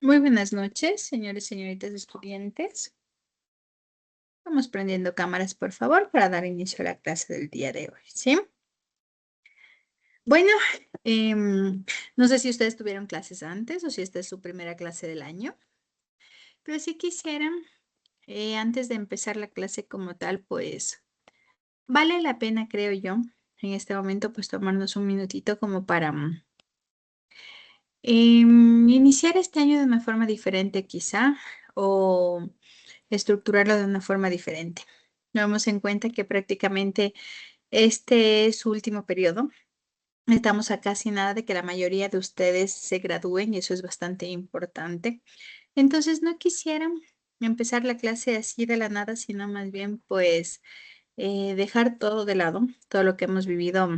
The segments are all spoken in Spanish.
Muy buenas noches, señores y señoritas estudiantes. Vamos prendiendo cámaras, por favor, para dar inicio a la clase del día de hoy, ¿sí? Bueno, no sé si ustedes tuvieron clases antes o si esta es su primera clase del año, pero si quisieran, antes de empezar la clase como tal, pues vale la pena, creo yo, en este momento, pues tomarnos un minutito como para iniciar este año de una forma diferente, quizá, o estructurarlo de una forma diferente. Tomemos en cuenta que prácticamente este es su último periodo. Estamos a casi nada de que la mayoría de ustedes se gradúen y eso es bastante importante. Entonces, no quisiera empezar la clase así de la nada, sino más bien pues dejar todo de lado, todo lo que hemos vivido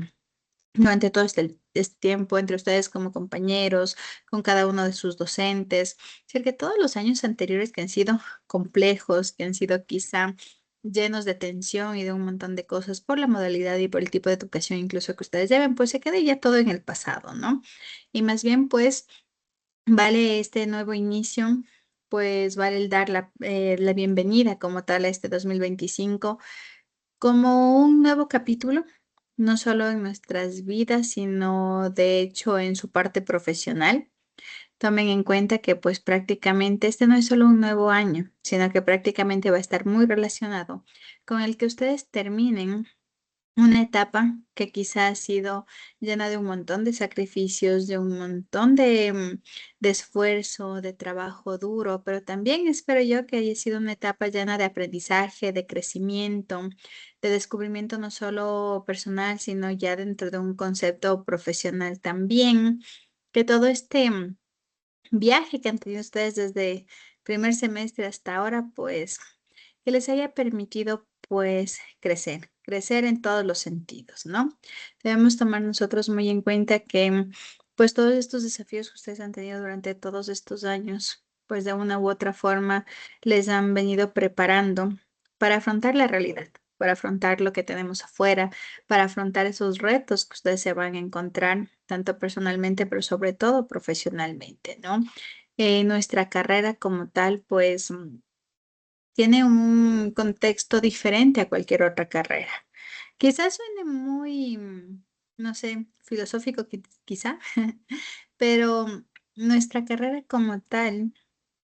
durante todo este tiempo entre ustedes como compañeros, con cada uno de sus docentes, que todos los años anteriores que han sido complejos, que han sido quizá llenos de tensión y de un montón de cosas por la modalidad y por el tipo de educación incluso que ustedes lleven, pues se quede ya todo en el pasado, ¿no? Y más bien, pues, vale este nuevo inicio, pues vale el dar la bienvenida como tal a este 2025 como un nuevo capítulo, no solo en nuestras vidas, sino de hecho en su parte profesional. Tomen en cuenta que pues prácticamente este no es solo un nuevo año, sino que prácticamente va a estar muy relacionado con el que ustedes terminen una etapa que quizá ha sido llena de un montón de sacrificios, de un montón de esfuerzo, de trabajo duro, pero también espero yo que haya sido una etapa llena de aprendizaje, de crecimiento, de descubrimiento no solo personal, sino ya dentro de un concepto profesional también. Que todo este viaje que han tenido ustedes desde primer semestre hasta ahora, pues que les haya permitido pues crecer en todos los sentidos, ¿no? Debemos tomar nosotros muy en cuenta que pues todos estos desafíos que ustedes han tenido durante todos estos años, pues de una u otra forma les han venido preparando para afrontar la realidad, para afrontar lo que tenemos afuera, para afrontar esos retos que ustedes se van a encontrar, tanto personalmente, pero sobre todo profesionalmente, ¿no? Nuestra carrera como tal, pues tiene un contexto diferente a cualquier otra carrera. Quizás suene muy, no sé, filosófico quizá, pero nuestra carrera como tal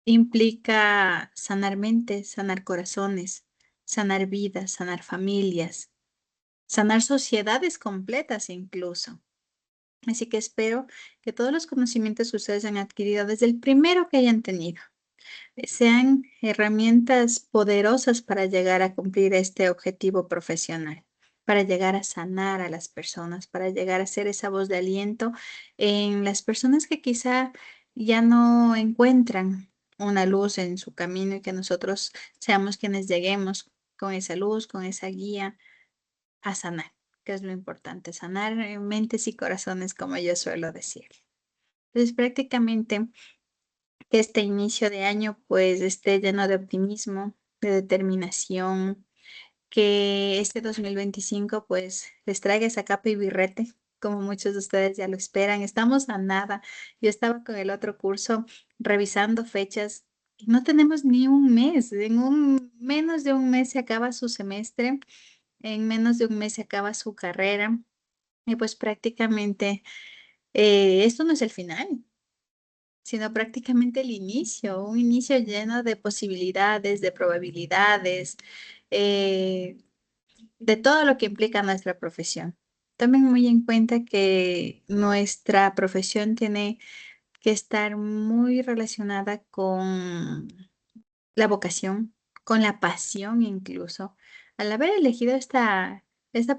implica sanar mentes, sanar corazones, sanar vidas, sanar familias, sanar sociedades completas incluso. Así que espero que todos los conocimientos que ustedes han adquirido desde el primero que hayan tenido sean herramientas poderosas para llegar a cumplir este objetivo profesional, para llegar a sanar a las personas, para llegar a ser esa voz de aliento en las personas que quizá ya no encuentran una luz en su camino y que nosotros seamos quienes lleguemos con esa luz, con esa guía a sanar, que es lo importante, sanar mentes y corazones, como yo suelo decir. Entonces, prácticamente que este inicio de año pues esté lleno de optimismo, de determinación, que este 2025 pues les traiga esa capa y birrete, como muchos de ustedes ya lo esperan. Estamos a nada. Yo estaba con el otro curso revisando fechas y no tenemos ni un mes. Menos de un mes se acaba su semestre, en menos de un mes se acaba su carrera y pues prácticamente esto no es el final, sino prácticamente el inicio, un inicio lleno de posibilidades, de probabilidades, eh, de todo lo que implica nuestra profesión. Tomen muy en cuenta que nuestra profesión tiene que estar muy relacionada con la vocación, con la pasión incluso. Al haber elegido esta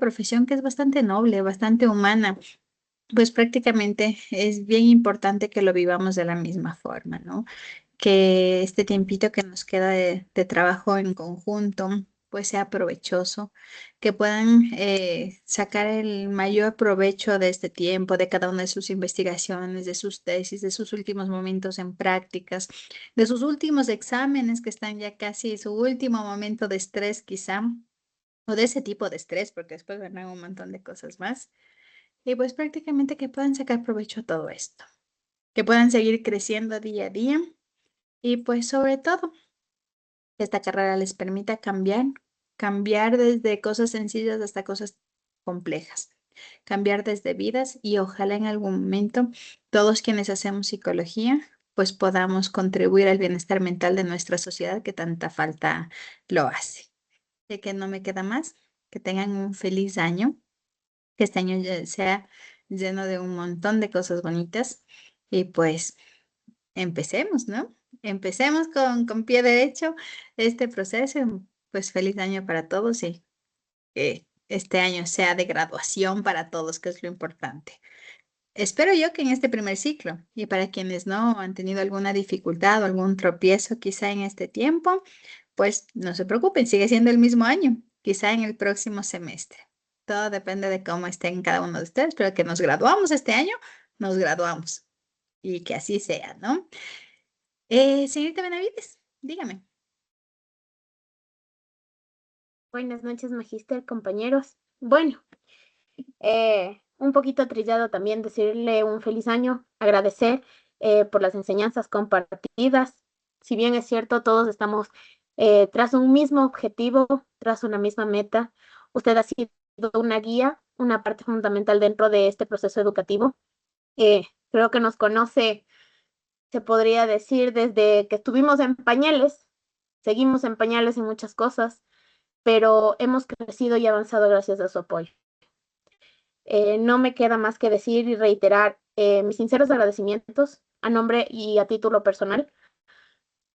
profesión que es bastante noble, bastante humana, pues prácticamente es bien importante que lo vivamos de la misma forma, ¿no? Que este tiempito que nos queda de trabajo en conjunto, pues sea provechoso, que puedan sacar el mayor provecho de este tiempo, de cada una de sus investigaciones, de sus tesis, de sus últimos momentos en prácticas, de sus últimos exámenes que están ya casi en su último momento de estrés quizá, o de ese tipo de estrés, porque después vendrán un montón de cosas más. Y pues prácticamente que puedan sacar provecho a todo esto, que puedan seguir creciendo día a día Y pues sobre todo, que esta carrera les permita cambiar desde cosas sencillas hasta cosas complejas, cambiar desde vidas y ojalá en algún momento todos quienes hacemos psicología pues podamos contribuir al bienestar mental de nuestra sociedad que tanta falta lo hace. De que no me queda más, que tengan un feliz año, que este año ya sea lleno de un montón de cosas bonitas y pues empecemos, ¿no? Empecemos con pie derecho este proceso. Pues feliz año para todos y que este año sea de graduación para todos, que es lo importante. Espero yo que en este primer ciclo y para quienes no han tenido alguna dificultad o algún tropiezo quizá en este tiempo, pues no se preocupen, sigue siendo el mismo año, quizá en el próximo semestre. Todo depende de cómo estén cada uno de ustedes, pero que nos graduamos este año, nos graduamos y que así sea, ¿no? Señorita Benavides, dígame. Buenas noches, magíster, compañeros. Bueno, un poquito trillado también decirle un feliz año, agradecer por las enseñanzas compartidas. Si bien es cierto, todos estamos tras un mismo objetivo, tras una misma meta. Usted ha sido una guía, una parte fundamental dentro de este proceso educativo. Creo que nos conoce, se podría decir, desde que estuvimos en pañales. Seguimos en pañales en muchas cosas, pero hemos crecido y avanzado gracias a su apoyo. No me queda más que decir y reiterar mis sinceros agradecimientos a nombre y a título personal.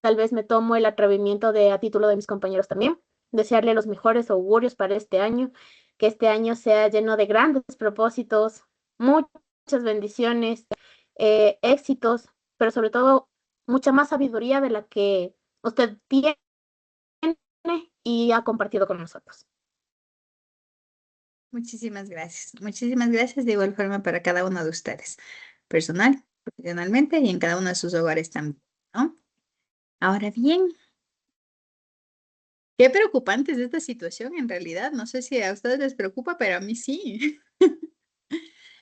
Tal vez me tomo el atrevimiento de a título de mis compañeros también. Desearle los mejores augurios para este año, que este año sea lleno de grandes propósitos, muchas bendiciones, éxitos, pero sobre todo mucha más sabiduría de la que usted tiene y ha compartido con nosotros. Muchísimas gracias. Muchísimas gracias de igual forma para cada uno de ustedes, personal, profesionalmente y en cada uno de sus hogares también, ¿no? Ahora bien, qué preocupante es esta situación en realidad. No sé si a ustedes les preocupa, pero a mí sí.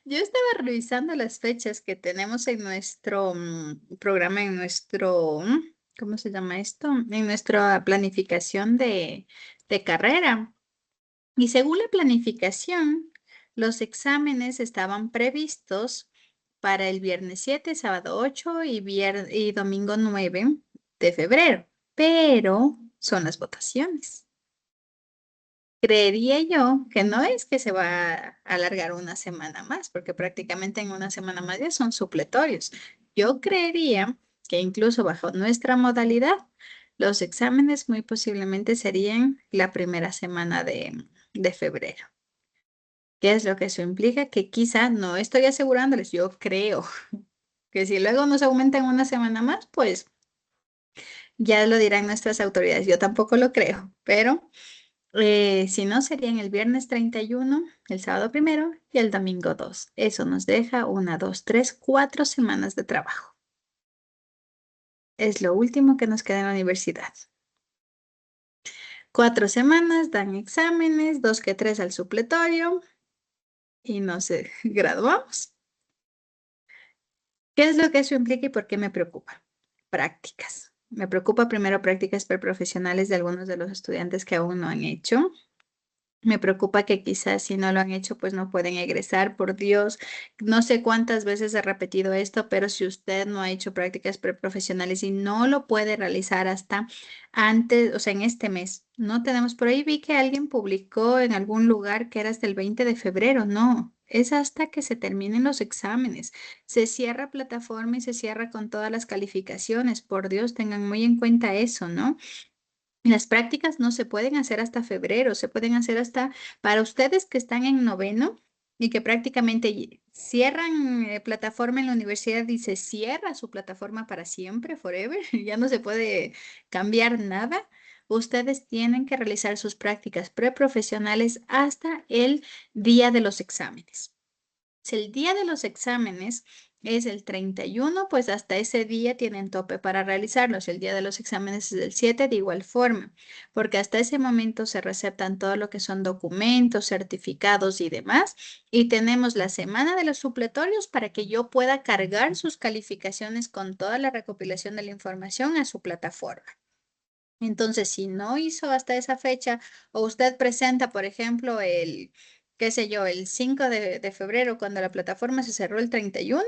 Yo estaba revisando las fechas que tenemos en nuestro programa, en nuestro, ¿cómo se llama esto? En nuestra planificación de carrera. Y según la planificación, los exámenes estaban previstos para el viernes 7, sábado 8 y domingo 9 de febrero, pero son las votaciones. Creería yo que no es que se va a alargar una semana más, porque prácticamente en una semana más ya son supletorios. Yo creería que incluso bajo nuestra modalidad, los exámenes muy posiblemente serían la primera semana de febrero. ¿Qué es lo que eso implica? Que quizá no estoy asegurándoles, yo creo que si luego nos aumentan una semana más, pues ya lo dirán nuestras autoridades. Yo tampoco lo creo, pero si no, serían el viernes 31, el sábado primero y el domingo 2. Eso nos deja 1, 2, 3, 4 semanas de trabajo. Es lo último que nos queda en la universidad. 4 semanas, dan exámenes, 2 que 3 al supletorio y nos graduamos. ¿Qué es lo que eso implica y por qué me preocupa? Prácticas. Me preocupa primero prácticas preprofesionales de algunos de los estudiantes que aún no han hecho. Me preocupa que quizás si no lo han hecho, pues no pueden egresar. Por Dios, no sé cuántas veces he repetido esto, pero si usted no ha hecho prácticas preprofesionales y no lo puede realizar hasta antes, o sea, en este mes, no tenemos. Por ahí vi que alguien publicó en algún lugar que era hasta el 20 de febrero. No, es hasta que se terminen los exámenes. Se cierra plataforma y se cierra con todas las calificaciones. Por Dios, tengan muy en cuenta eso, ¿no? Las prácticas no se pueden hacer hasta febrero, se pueden hacer hasta para ustedes que están en noveno y que prácticamente cierran plataforma en la universidad y se cierra su plataforma para siempre, forever, ya no se puede cambiar nada. Ustedes tienen que realizar sus prácticas preprofesionales hasta el día de los exámenes. Si el día de los exámenes es el 31, pues hasta ese día tienen tope para realizarlos. El día de los exámenes es el 7 de igual forma, porque hasta ese momento se receptan todo lo que son documentos, certificados y demás. Y tenemos la semana de los supletorios para que yo pueda cargar sus calificaciones con toda la recopilación de la información a su plataforma. Entonces, si no hizo hasta esa fecha o usted presenta, por ejemplo, qué sé yo, el 5 de febrero, cuando la plataforma se cerró el 31,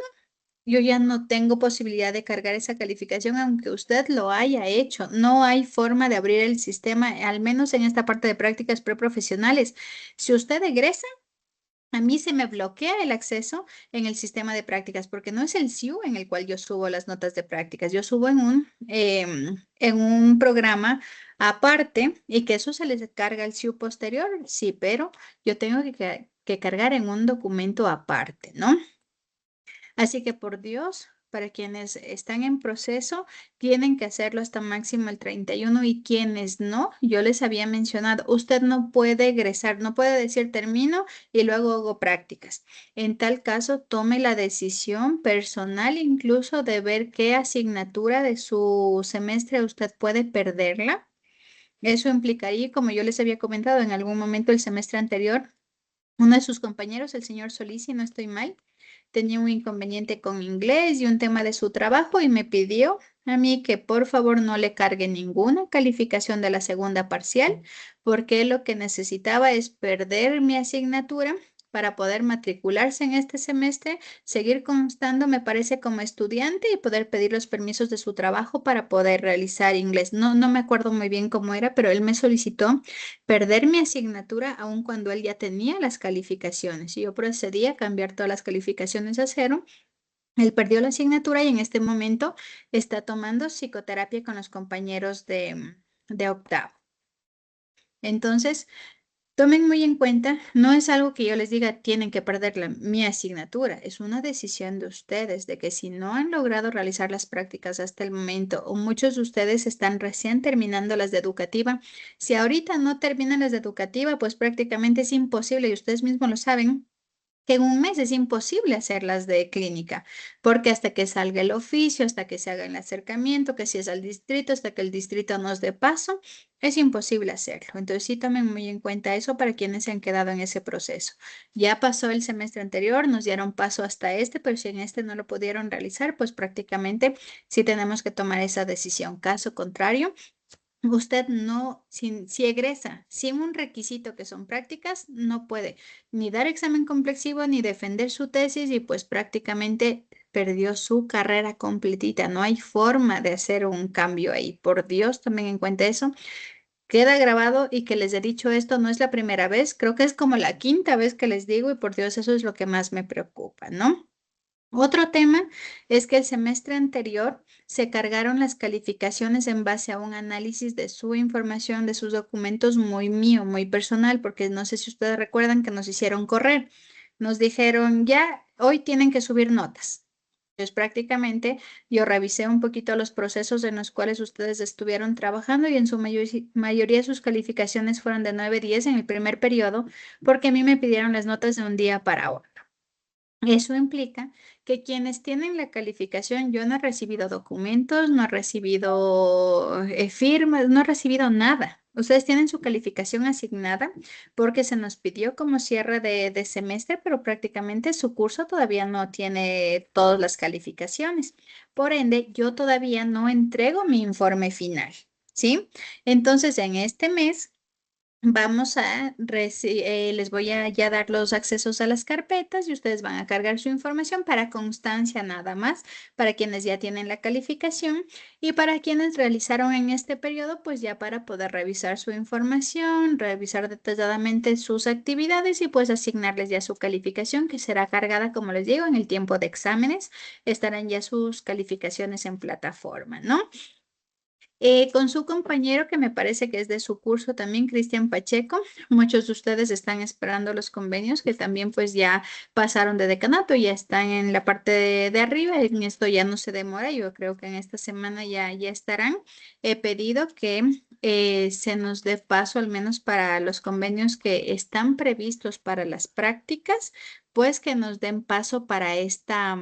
yo ya no tengo posibilidad de cargar esa calificación, aunque usted lo haya hecho. No hay forma de abrir el sistema, al menos en esta parte de prácticas preprofesionales. Si usted egresa, a mí se me bloquea el acceso en el sistema de prácticas porque no es el SIU en el cual yo subo las notas de prácticas. Yo subo en un programa aparte y que eso se les carga al SIU posterior, sí, pero yo tengo que cargar en un documento aparte, ¿no? Así que por Dios, para quienes están en proceso, tienen que hacerlo hasta máximo el 31 y quienes no, yo les había mencionado, usted no puede egresar, no puede decir termino y luego hago prácticas. En tal caso, tome la decisión personal incluso de ver qué asignatura de su semestre usted puede perderla. Eso implicaría, como yo les había comentado en algún momento el semestre anterior, uno de sus compañeros, el señor Solís, si no estoy mal, tenía un inconveniente con inglés y un tema de su trabajo y me pidió a mí que por favor no le cargue ninguna calificación de la segunda parcial porque él lo que necesitaba es perder mi asignatura para poder matricularse en este semestre, seguir constando, me parece, como estudiante y poder pedir los permisos de su trabajo para poder realizar inglés. No me acuerdo muy bien cómo era, pero él me solicitó perder mi asignatura aun cuando él ya tenía las calificaciones. Y yo procedí a cambiar todas las calificaciones a cero. Él perdió la asignatura y en este momento está tomando psicoterapia con los compañeros de octavo. Entonces, tomen muy en cuenta, no es algo que yo les diga, tienen que perder mi asignatura, es una decisión de ustedes, de que si no han logrado realizar las prácticas hasta el momento, o muchos de ustedes están recién terminando las de educativa, si ahorita no terminan las de educativa, pues prácticamente es imposible, y ustedes mismos lo saben, que en un mes es imposible hacerlas de clínica, porque hasta que salga el oficio, hasta que se haga el acercamiento, que si es al distrito, hasta que el distrito nos dé paso, es imposible hacerlo. Entonces sí tomen muy en cuenta eso para quienes se han quedado en ese proceso. Ya pasó el semestre anterior, nos dieron paso hasta este, pero si en este no lo pudieron realizar, pues prácticamente sí tenemos que tomar esa decisión. Caso contrario, usted no, si egresa sin un requisito que son prácticas, no puede ni dar examen complexivo ni defender su tesis y pues prácticamente perdió su carrera completita. No hay forma de hacer un cambio ahí. Por Dios, tomen en cuenta eso. Queda grabado y que les he dicho esto, no es la primera vez, creo que es como la quinta vez que les digo y por Dios, eso es lo que más me preocupa, ¿no? Otro tema es que el semestre anterior se cargaron las calificaciones en base a un análisis de su información, de sus documentos muy mío, muy personal, porque no sé si ustedes recuerdan que nos hicieron correr. Nos dijeron, ya, hoy tienen que subir notas. Entonces, prácticamente yo revisé un poquito los procesos en los cuales ustedes estuvieron trabajando y en su mayoría sus calificaciones fueron de 9-10 en el primer periodo, porque a mí me pidieron las notas de un día para otro. Eso implica que quienes tienen la calificación, yo no he recibido documentos, no he recibido firmas, no he recibido nada. Ustedes tienen su calificación asignada porque se nos pidió como cierre de semestre, pero prácticamente su curso todavía no tiene todas las calificaciones. Por ende, yo todavía no entrego mi informe final, ¿sí? Entonces, en este mes les voy a ya dar los accesos a las carpetas y ustedes van a cargar su información para constancia nada más, para quienes ya tienen la calificación y para quienes realizaron en este periodo, pues ya para poder revisar su información, revisar detalladamente sus actividades y pues asignarles ya su calificación que será cargada, como les digo, en el tiempo de exámenes, estarán ya sus calificaciones en plataforma, ¿no? Con su compañero, que me parece que es de su curso también, Cristian Pacheco. Muchos de ustedes están esperando los convenios que también pues ya pasaron de decanato, ya están en la parte de arriba. En esto ya no se demora, yo creo que en esta semana ya estarán. He pedido que se nos dé paso al menos para los convenios que están previstos para las prácticas, pues que nos den paso para esta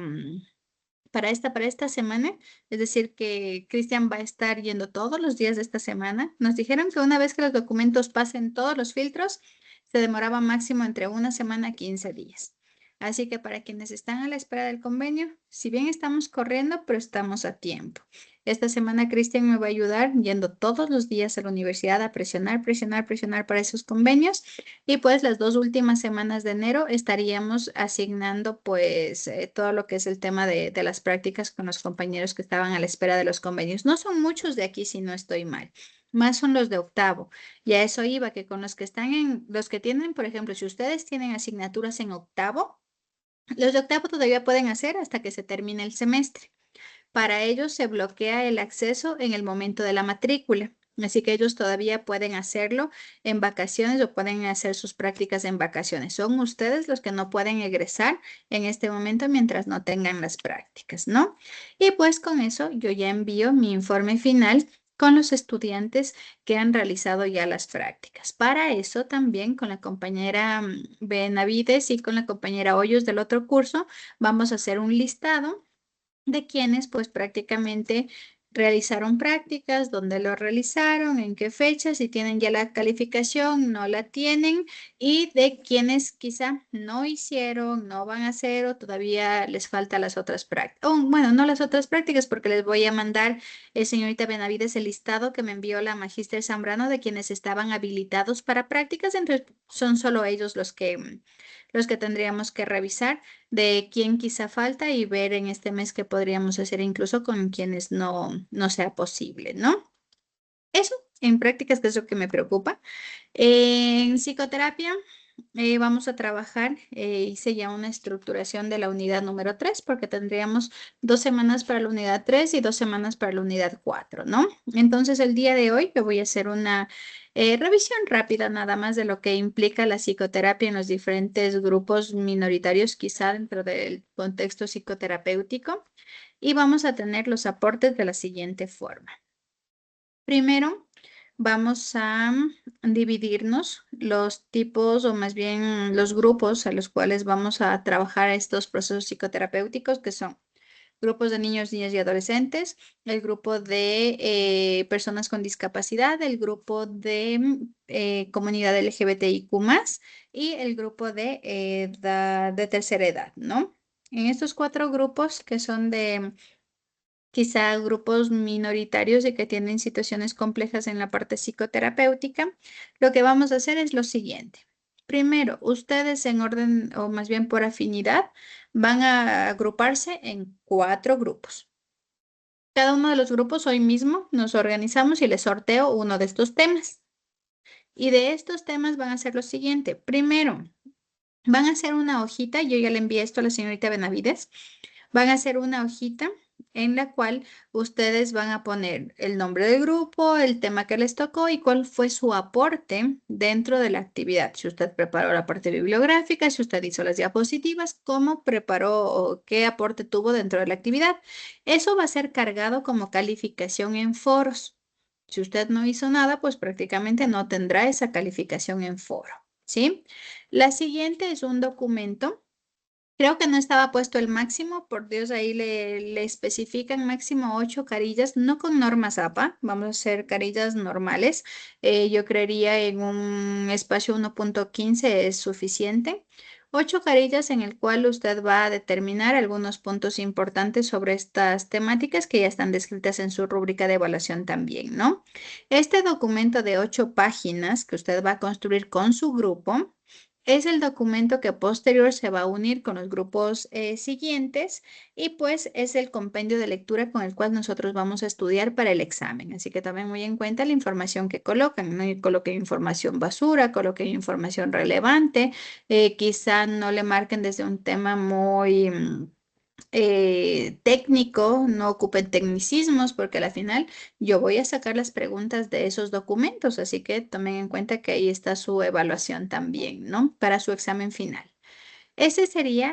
para esta semana, es decir, que Cristian va a estar yendo todos los días de esta semana. Nos dijeron que una vez que los documentos pasen todos los filtros, se demoraba máximo entre una semana a 15 días. Así que para quienes están a la espera del convenio, si bien estamos corriendo, pero estamos a tiempo. Esta semana Cristian me va a ayudar yendo todos los días a la universidad a presionar, presionar, presionar para esos convenios. Y pues las 2 últimas semanas de enero estaríamos asignando pues todo lo que es el tema de las prácticas con los compañeros que estaban a la espera de los convenios. No son muchos de aquí si no estoy mal. Más son los de octavo. Y a eso iba, que con los que están los que tienen, por ejemplo, si ustedes tienen asignaturas en octavo, los de octavo todavía pueden hacer hasta que se termine el semestre. Para ellos se bloquea el acceso en el momento de la matrícula. Así que ellos todavía pueden hacerlo en vacaciones o pueden hacer sus prácticas en vacaciones. Son ustedes los que no pueden egresar en este momento mientras no tengan las prácticas, ¿no? Y pues con eso yo ya envío mi informe final con los estudiantes que han realizado ya las prácticas. Para eso también con la compañera Benavides y con la compañera Hoyos del otro curso vamos a hacer un listado de quienes pues prácticamente realizaron prácticas, dónde lo realizaron, en qué fecha, si tienen ya la calificación, no la tienen, y de quienes quizá no hicieron, no van a hacer o todavía les falta las otras prácticas. Bueno, no las otras prácticas porque les voy a mandar, señorita Benavides, el listado que me envió la Magíster Zambrano de quienes estaban habilitados para prácticas, entonces son solo ellos los que tendríamos que revisar de quién quizá falta y ver en este mes qué podríamos hacer incluso con quienes no sea posible, ¿no? Eso en prácticas que es lo que me preocupa. En psicoterapia vamos a trabajar, hice ya una estructuración de la unidad número 3 porque tendríamos 2 semanas para la unidad 3 y 2 semanas para la unidad 4, ¿no? Entonces el día de hoy yo voy a hacer una revisión rápida nada más de lo que implica la psicoterapia en los diferentes grupos minoritarios, quizá dentro del contexto psicoterapéutico, y vamos a tener los aportes de la siguiente forma. Primero, vamos a dividirnos los tipos o más bien los grupos a los cuales vamos a trabajar estos procesos psicoterapéuticos, que son grupos de niños, niñas y adolescentes, el grupo de personas con discapacidad, el grupo de comunidad LGBTIQ+, y el grupo de tercera edad, ¿no? En estos 4 grupos que son de quizá grupos minoritarios y que tienen situaciones complejas en la parte psicoterapéutica, lo que vamos a hacer es lo siguiente. Primero, ustedes en orden o más bien por afinidad van a agruparse en 4 grupos. Cada uno de los grupos hoy mismo nos organizamos y les sorteo uno de estos temas. Y de estos temas van a ser lo siguiente. Primero, van a hacer una hojita, yo ya le envié esto a la señorita Benavides, van a hacer una hojita en la cual ustedes van a poner el nombre del grupo, el tema que les tocó y cuál fue su aporte dentro de la actividad. Si usted preparó la parte bibliográfica, si usted hizo las diapositivas, cómo preparó o qué aporte tuvo dentro de la actividad. Eso va a ser cargado como calificación en foros. Si usted no hizo nada, pues prácticamente no tendrá esa calificación en foro, ¿sí? La siguiente es un documento. Creo que no estaba puesto el máximo, por Dios, ahí le especifican máximo 8 carillas, no con normas APA, vamos a hacer carillas normales. Yo creería en un espacio 1.15 es suficiente. 8 carillas en el cual usted va a determinar algunos puntos importantes sobre estas temáticas que ya están descritas en su rúbrica de evaluación también, ¿no? Este documento de 8 páginas que usted va a construir con su grupo es el documento que posterior se va a unir con los grupos siguientes y pues es el compendio de lectura con el cual nosotros vamos a estudiar para el examen. Así que tomen muy en cuenta la información que colocan, no coloquen información basura, coloquen información relevante, quizá no le marquen desde un tema muy técnico, no ocupen tecnicismos, porque al final yo voy a sacar las preguntas de esos documentos, así que tomen en cuenta que ahí está su evaluación también, ¿no? Para su examen final. Ese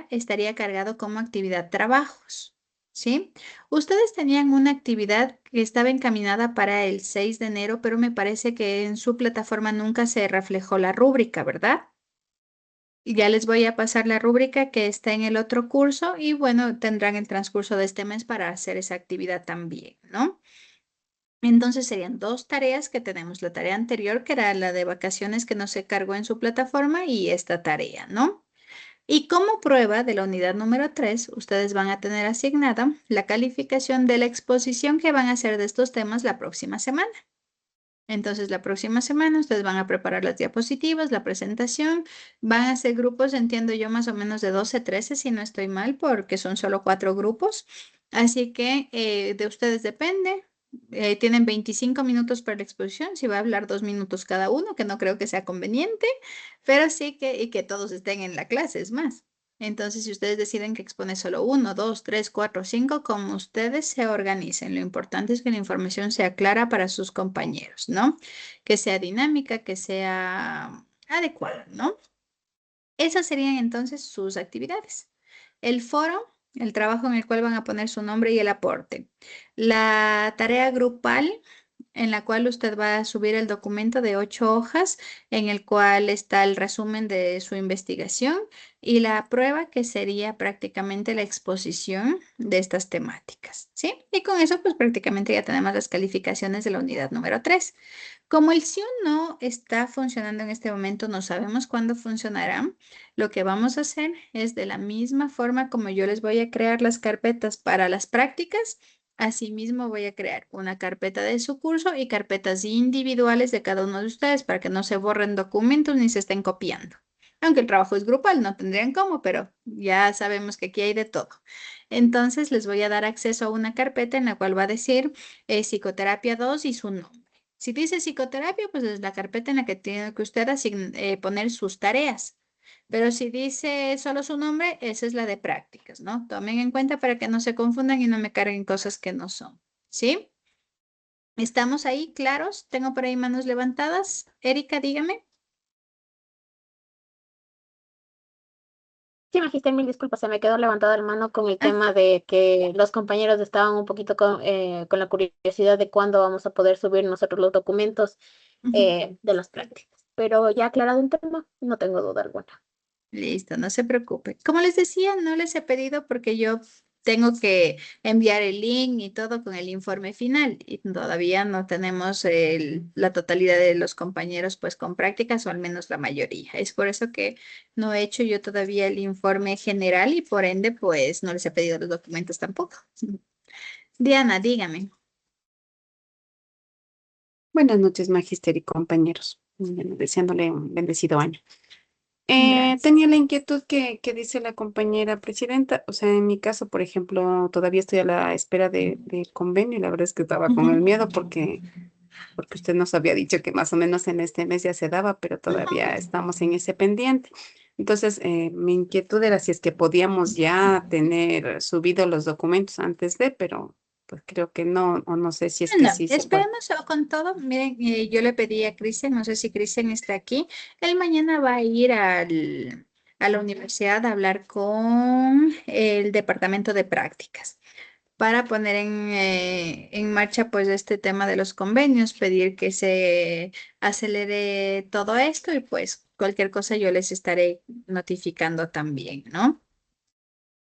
estaría cargado como actividad trabajos, ¿sí? Ustedes tenían una actividad que estaba encaminada para el 6 de enero, pero me parece que en su plataforma nunca se reflejó la rúbrica, ¿verdad? Ya les voy a pasar la rúbrica que está en el otro curso y bueno, tendrán el transcurso de este mes para hacer esa actividad también, ¿no? Entonces serían dos tareas que tenemos, la tarea anterior, que era la de vacaciones que no se cargó en su plataforma y esta tarea, ¿no? Y como prueba de la unidad número 3, ustedes van a tener asignada la calificación de la exposición que van a hacer de estos temas la próxima semana. Entonces, la próxima semana ustedes van a preparar las diapositivas, la presentación, van a hacer grupos, entiendo yo, más o menos de 12, 13, si no estoy mal, porque son solo 4 grupos. Así que de ustedes depende. Tienen 25 minutos para la exposición, si va a hablar 2 minutos cada uno, que no creo que sea conveniente, pero sí que, y que todos estén en la clase, es más. Entonces, si ustedes deciden que expone solo 1, 2, 3, 4, 5, como ustedes se organicen, lo importante es que la información sea clara para sus compañeros, ¿no? Que sea dinámica, que sea adecuada, ¿no? Esas serían entonces sus actividades. El foro, el trabajo en el cual van a poner su nombre y el aporte. La tarea grupal en la cual usted va a subir el documento de 8 hojas en el cual está el resumen de su investigación y la prueba que sería prácticamente la exposición de estas temáticas, ¿sí? Y con eso pues prácticamente ya tenemos las calificaciones de la unidad número 3. Como el sí o no está funcionando en este momento, no sabemos cuándo funcionará. Lo que vamos a hacer es de la misma forma como yo les voy a crear las carpetas para las prácticas. Asimismo, voy a crear una carpeta de su curso y carpetas individuales de cada uno de ustedes para que no se borren documentos ni se estén copiando. Aunque el trabajo es grupal, no tendrían cómo, pero ya sabemos que aquí hay de todo. Entonces, les voy a dar acceso a una carpeta en la cual va a decir psicoterapia 2 y su nombre. Si dice psicoterapia, pues es la carpeta en la que tiene que usted poner sus tareas. Pero si dice solo su nombre, esa es la de prácticas, ¿no? Tomen en cuenta para que no se confundan y no me carguen cosas que no son. ¿Sí? ¿Estamos ahí claros? Tengo por ahí manos levantadas. Erika, dígame. Sí, Magister, mil disculpas, se me quedó levantada la mano con el Ah, tema de que los compañeros estaban un poquito con la curiosidad de cuándo vamos a poder subir nosotros los documentos ujú. de las prácticas. Pero ya aclarado el tema, no tengo duda alguna. Listo, no se preocupe. Como les decía, no les he pedido porque yo tengo que enviar el link y todo con el informe final y todavía no tenemos la totalidad de los compañeros pues con prácticas o al menos la mayoría. Es por eso que no he hecho yo todavía el informe general y por ende pues no les he pedido los documentos tampoco. Diana, dígame. Buenas noches, Magister y compañeros. Bueno, deseándole un bendecido año. Gracias. Tenía la inquietud que dice la compañera presidenta. O sea, en mi caso, por ejemplo, todavía estoy a la espera del convenio y la verdad es que estaba con el Ujú. miedo porque usted nos había dicho que más o menos en este mes ya se daba, pero todavía estamos en ese pendiente. Entonces, mi inquietud era si es que podíamos ya tener subido los documentos antes de, pero pues creo que no, o no sé si es que No, sí se puede. esperemos con todo. Miren, yo le pedí a Cristian, no sé si Cristian está aquí. Él mañana va a ir a la universidad a hablar con el departamento de prácticas para poner en marcha pues este tema de los convenios, pedir que se acelere todo esto y pues cualquier cosa yo les estaré notificando también, ¿no?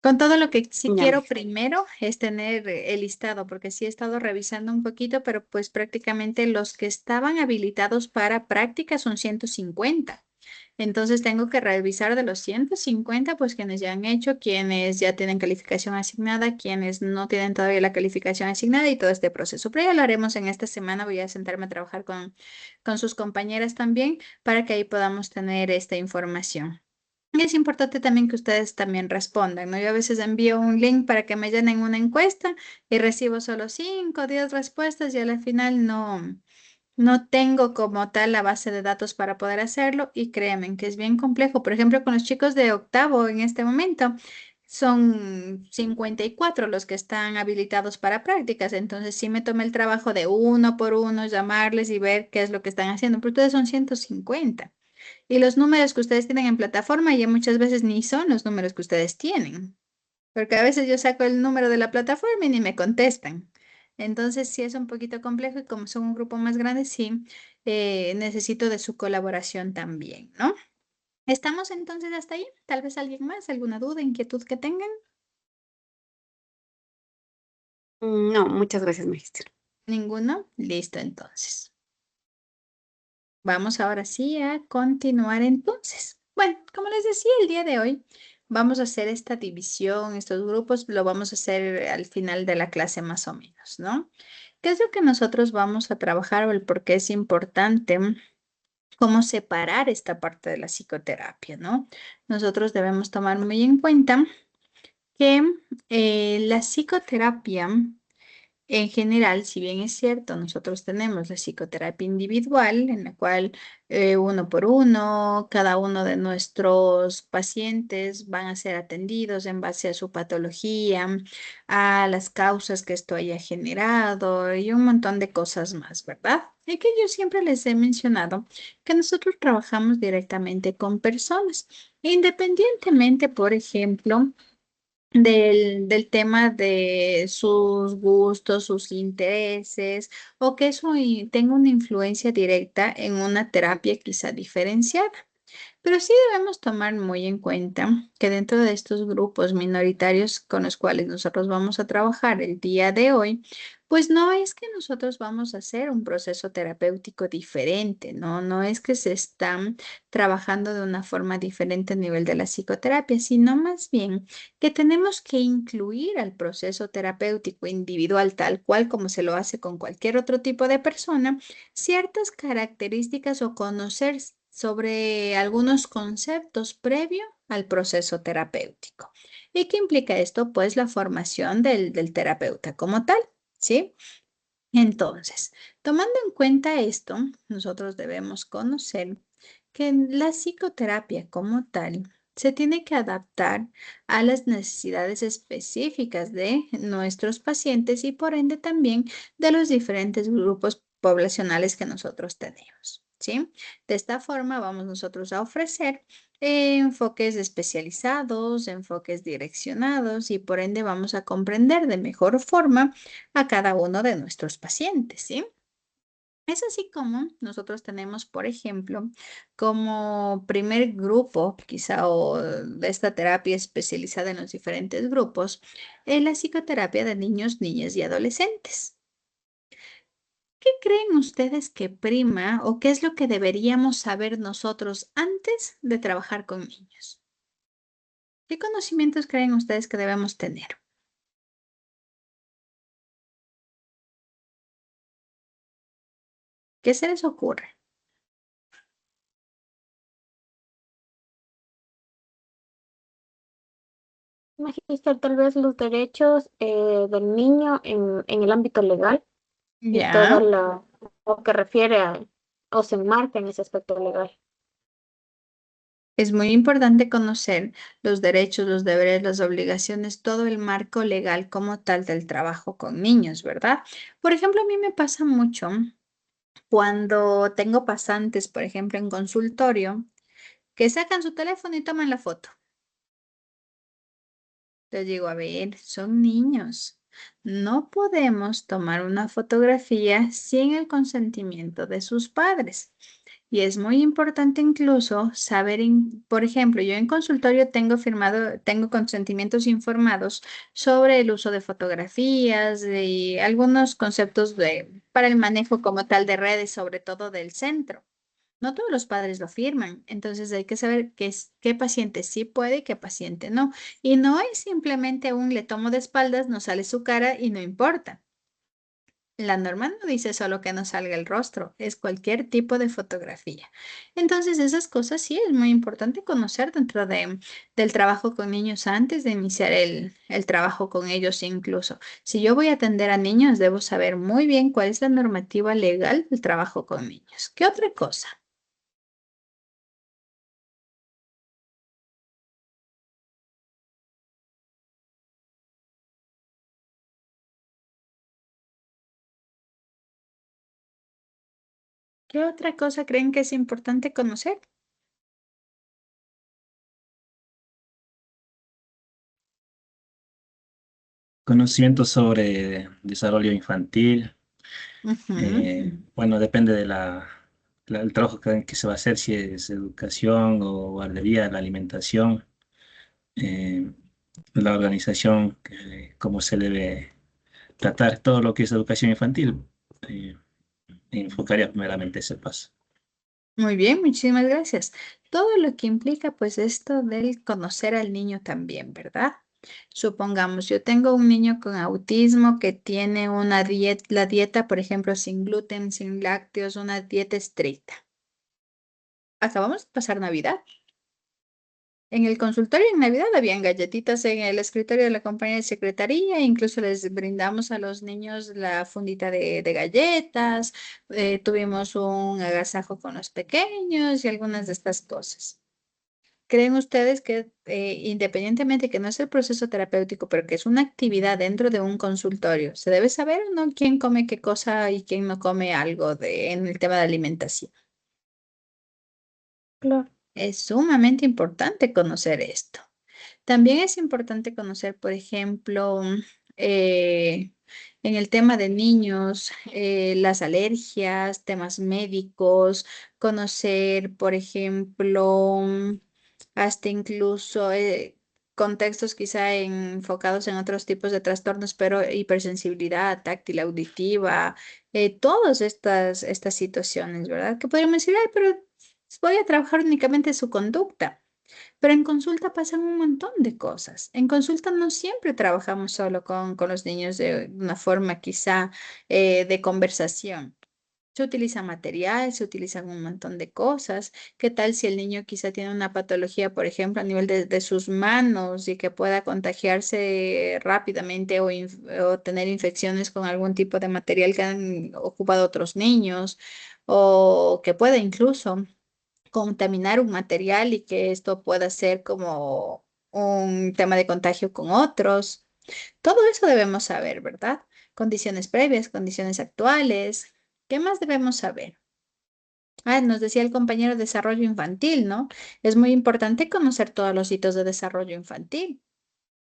Con todo lo que sí Ya, quiero primero es tener el listado, porque sí he estado revisando un poquito, pero pues prácticamente los que estaban habilitados para práctica son 150. Entonces tengo que revisar de los 150, pues quienes ya han hecho, quienes ya tienen calificación asignada, quienes no tienen todavía la calificación asignada y todo este proceso. Pero ya lo haremos en esta semana. Voy a sentarme a trabajar con sus compañeras también para que ahí podamos tener esta información. Y es importante también que ustedes también respondan, ¿no? Yo a veces envío un link para que me llenen una encuesta y recibo solo 5 o 10 respuestas y al final no tengo como tal la base de datos para poder hacerlo y créanme que es bien complejo. Por ejemplo, con los chicos de octavo en este momento son 54 los que están habilitados para prácticas, entonces sí me tomé el trabajo de uno por uno llamarles y ver qué es lo que están haciendo, pero ustedes son 150. Y los números que ustedes tienen en plataforma ya muchas veces ni son los números que ustedes tienen, porque a veces yo saco el número de la plataforma y ni me contestan. Entonces sí es un poquito complejo y como son un grupo más grande, sí necesito de su colaboración también, ¿no? ¿Estamos entonces hasta ahí? Tal vez alguien más, alguna duda, inquietud que tengan. No, muchas gracias, Magister. ¿Ninguno? Listo, entonces. Vamos ahora sí a continuar entonces. Bueno, como les decía el día de hoy, vamos a hacer esta división, estos grupos, lo vamos a hacer al final de la clase más o menos, ¿no? ¿Qué es lo que nosotros vamos a trabajar o el por qué es importante? Cómo separar esta parte de la psicoterapia, ¿no? Nosotros debemos tomar muy en cuenta que la psicoterapia en general, si bien es cierto, nosotros tenemos la psicoterapia individual, en la cual uno por uno, cada uno de nuestros pacientes van a ser atendidos en base a su patología, a las causas que esto haya generado y un montón de cosas más, ¿verdad? Y que yo siempre les he mencionado que nosotros trabajamos directamente con personas, independientemente, por ejemplo, del tema de sus gustos, sus intereses, o que eso tenga una influencia directa en una terapia quizá diferenciada. Pero sí debemos tomar muy en cuenta que dentro de estos grupos minoritarios con los cuales nosotros vamos a trabajar el día de hoy, pues no es que nosotros vamos a hacer un proceso terapéutico diferente, ¿no? No es que se están trabajando de una forma diferente a nivel de la psicoterapia, sino más bien que tenemos que incluir al proceso terapéutico individual tal cual como se lo hace con cualquier otro tipo de persona ciertas características o conocer sobre algunos conceptos previo al proceso terapéutico. ¿Y qué implica esto? Pues la formación del terapeuta como tal, ¿sí? Entonces, tomando en cuenta esto, nosotros debemos conocer que la psicoterapia como tal se tiene que adaptar a las necesidades específicas de nuestros pacientes y por ende también de los diferentes grupos poblacionales que nosotros tenemos, ¿sí? De esta forma vamos nosotros a ofrecer enfoques especializados, enfoques direccionados y por ende vamos a comprender de mejor forma a cada uno de nuestros pacientes, ¿sí? Es así como nosotros tenemos, por ejemplo, como primer grupo, quizá, o de esta terapia especializada en los diferentes grupos, la psicoterapia de niños, niñas y adolescentes. ¿Qué creen ustedes que prima o qué es lo que deberíamos saber nosotros antes de trabajar con niños? ¿Qué conocimientos creen ustedes que debemos tener? ¿Qué se les ocurre? Magister, tal vez los derechos del niño en el ámbito legal y todo Ya. lo que refiere a o se enmarca en ese aspecto legal. Es muy importante conocer los derechos, los deberes, las obligaciones, todo el marco legal como tal del trabajo con niños, ¿verdad? Por ejemplo, a mí me pasa mucho cuando tengo pasantes, por ejemplo, en consultorio, que sacan su teléfono y toman la foto. Les digo, a ver, son niños. No podemos tomar una fotografía sin el consentimiento de sus padres. Y es muy importante incluso saber, por ejemplo, yo en consultorio tengo firmado, tengo consentimientos informados sobre el uso de fotografías y algunos conceptos para el manejo como tal de redes, sobre todo del centro. No todos los padres lo firman, entonces hay que saber qué paciente sí puede y qué paciente no. Y no es simplemente un le tomo de espaldas, no sale su cara y no importa. La norma no dice solo que no salga el rostro, es cualquier tipo de fotografía. Entonces, esas cosas sí es muy importante conocer dentro del trabajo con niños antes de iniciar el trabajo con ellos incluso. Si yo voy a atender a niños, debo saber muy bien cuál es la normativa legal del trabajo con niños. ¿Qué otra cosa? ¿Qué otra cosa creen que es importante conocer? Conocimiento sobre desarrollo infantil. Ujú. Bueno, depende de el trabajo que se va a hacer, si es educación o guardería, la alimentación, eh, la organización, cómo se debe tratar todo lo que es educación infantil. eh, Enfocaría primeramente ese paso. Muy bien, muchísimas gracias. Todo lo que implica pues esto del conocer al niño también, ¿verdad? Supongamos, yo tengo un niño con autismo que tiene una dieta, la dieta, por ejemplo, sin gluten, sin lácteos, una dieta estricta. Acabamos de pasar Navidad. En el consultorio en Navidad habían galletitas en el escritorio de la compañía de secretaría, incluso les brindamos a los niños la fundita de galletas, tuvimos un agasajo con los pequeños y algunas de estas cosas. ¿Creen ustedes que independientemente que no es el proceso terapéutico, pero que es una actividad dentro de un consultorio, se debe saber o no quién come qué cosa y quién no come algo en el tema de alimentación? Claro. Es sumamente importante conocer esto. También es importante conocer, por ejemplo, eh, en el tema de niños, las alergias, temas médicos, conocer, por ejemplo, hasta incluso contextos quizá enfocados en otros tipos de trastornos, pero hipersensibilidad táctil, auditiva, todas estas situaciones, ¿verdad? Que podríamos decir, ay, pero voy a trabajar únicamente su conducta. Pero en consulta pasan un montón de cosas. En consulta no siempre trabajamos solo con los niños de una forma quizá de conversación. Se utiliza material, se utilizan un montón de cosas. ¿Qué tal si el niño quizá tiene una patología, por ejemplo, a nivel de sus manos y que pueda contagiarse rápidamente o tener infecciones con algún tipo de material que han ocupado otros niños o que pueda incluso contaminar un material y que esto pueda ser como un tema de contagio con otros? Todo eso debemos saber, ¿verdad? Condiciones previas, condiciones actuales. ¿Qué más debemos saber? Ah, nos decía el compañero desarrollo infantil, ¿no? Es muy importante conocer todos los hitos de desarrollo infantil.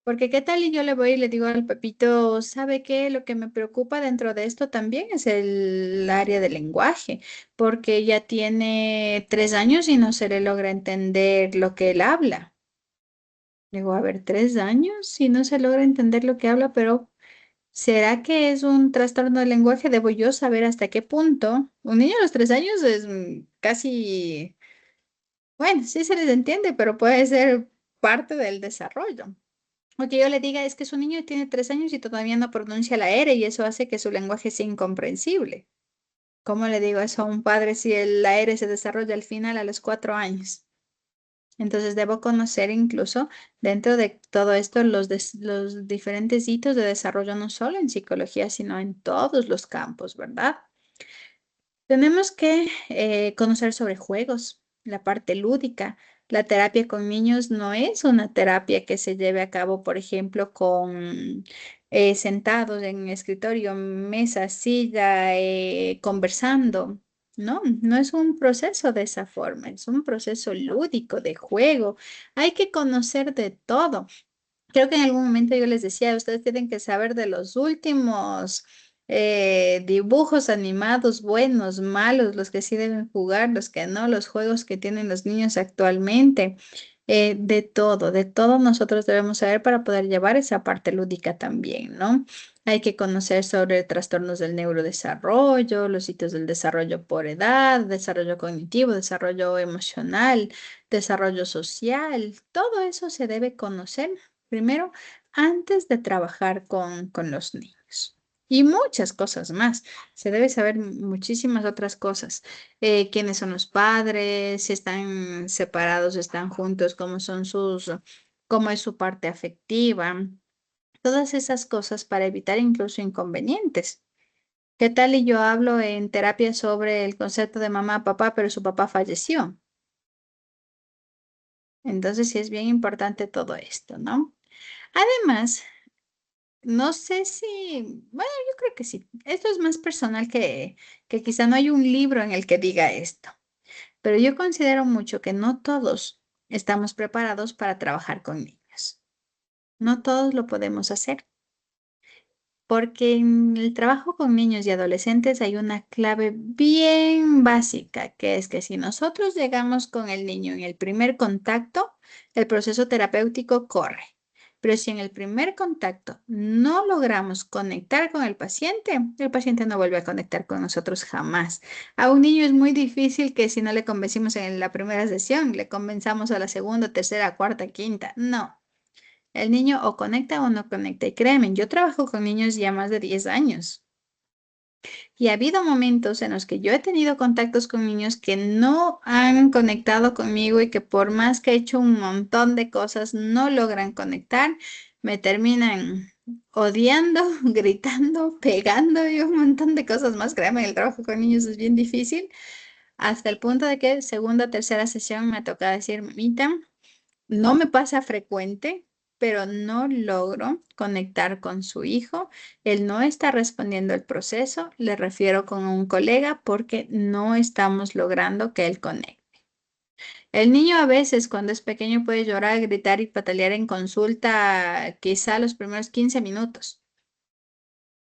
Porque qué tal y yo le voy y le digo al Pepito, ¿sabe qué? Lo que me preocupa dentro de esto también es el área del lenguaje, porque ya tiene 3 años y no se le logra entender lo que él habla. Digo, a ver, 3 años y no se logra entender lo que habla, pero ¿será que es un trastorno del lenguaje? Debo yo saber hasta qué punto. Un niño a los 3 años es casi, bueno, sí se les entiende, pero puede ser parte del desarrollo. O que yo le diga es que su niño tiene 3 años y todavía no pronuncia la R y eso hace que su lenguaje sea incomprensible. ¿Cómo le digo eso a un padre si la R se desarrolla al final a los 4 años? Entonces debo conocer incluso dentro de todo esto los diferentes hitos de desarrollo, no solo en psicología, sino en todos los campos, ¿verdad? Tenemos que conocer sobre juegos, la parte lúdica. La terapia con niños no es una terapia que se lleve a cabo, por ejemplo, con sentados en escritorio, mesa, silla, conversando. No, no es un proceso de esa forma, es un proceso lúdico de juego. Hay que conocer de todo. Creo que en algún momento yo les decía, ustedes tienen que saber de los últimos dibujos animados, buenos, malos, los que sí deben jugar, los que no, los juegos que tienen los niños actualmente. De todo nosotros debemos saber para poder llevar esa parte lúdica también, ¿no? Hay que conocer sobre trastornos del neurodesarrollo, los sitios del desarrollo por edad, desarrollo cognitivo, desarrollo emocional, desarrollo social. Todo eso se debe conocer primero antes de trabajar con los niños. Y muchas cosas más. Se debe saber muchísimas otras cosas. Quiénes son los padres, si están separados, están juntos, cómo es su parte afectiva. Todas esas cosas para evitar incluso inconvenientes. ¿Qué tal y yo hablo en terapia sobre el concepto de mamá, papá, pero su papá falleció? Entonces sí es bien importante todo esto, ¿no? Además, no sé si, bueno, yo creo que sí. Esto es más personal que quizá no hay un libro en el que diga esto, pero yo considero mucho que no todos estamos preparados para trabajar con niños. No todos lo podemos hacer. porque en el trabajo con niños y adolescentes hay una clave bien básica, que es que si nosotros llegamos con el niño en el primer contacto, el proceso terapéutico corre. Pero si en el primer contacto no logramos conectar con el paciente no vuelve a conectar con nosotros jamás. A un niño es muy difícil que si no le convencimos en la primera sesión, le convenzamos a la segunda, tercera, cuarta, quinta. No. El niño o conecta o no conecta. Y créeme, yo trabajo con niños ya más de 10 años. Y ha habido momentos en los que yo he tenido contactos con niños que no han conectado conmigo y que por más que he hecho un montón de cosas, no logran conectar, me terminan odiando, gritando, pegando y un montón de cosas más. Créeme, el trabajo con niños es bien difícil, hasta el punto de que segunda, tercera sesión me toca decir, mamita, no me pasa frecuente, pero no logro conectar con su hijo. Él no está respondiendo el proceso. Le refiero con un colega porque no estamos logrando que él conecte. El niño a veces cuando es pequeño puede llorar, gritar y patalear en consulta quizá los primeros 15 minutos,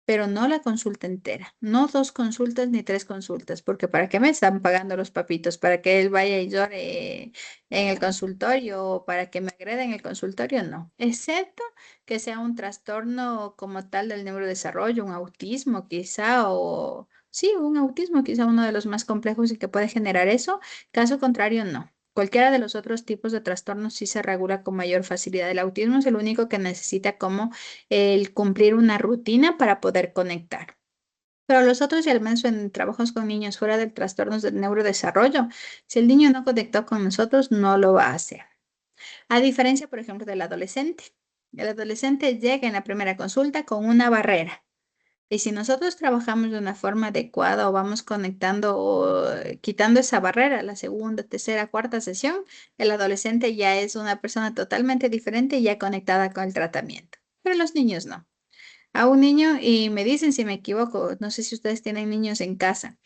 pero no la consulta entera, no 2 consultas ni 3 consultas, porque ¿para qué me están pagando los papitos? ¿Para que él vaya y llore en el consultorio o para que me agreda en el consultorio? No, excepto que sea un trastorno como tal del neurodesarrollo, un autismo quizá o... Sí, un autismo quizá uno de los más complejos y que puede generar eso. Caso contrario, no. Cualquiera de los otros tipos de trastornos sí se regula con mayor facilidad. El autismo es el único que necesita como el cumplir una rutina para poder conectar. Pero los otros, y al menos en trabajos con niños fuera de trastornos del neurodesarrollo, si el niño no conectó con nosotros, no lo va a hacer. A diferencia, por ejemplo, del adolescente. El adolescente llega en la primera consulta con una barrera. Y si nosotros trabajamos de una forma adecuada o vamos conectando o quitando esa barrera, la segunda, tercera, cuarta sesión, el adolescente ya es una persona totalmente diferente y ya conectada con el tratamiento. Pero los niños no. A un niño, y me dicen si me equivoco, no sé si ustedes tienen niños en casa,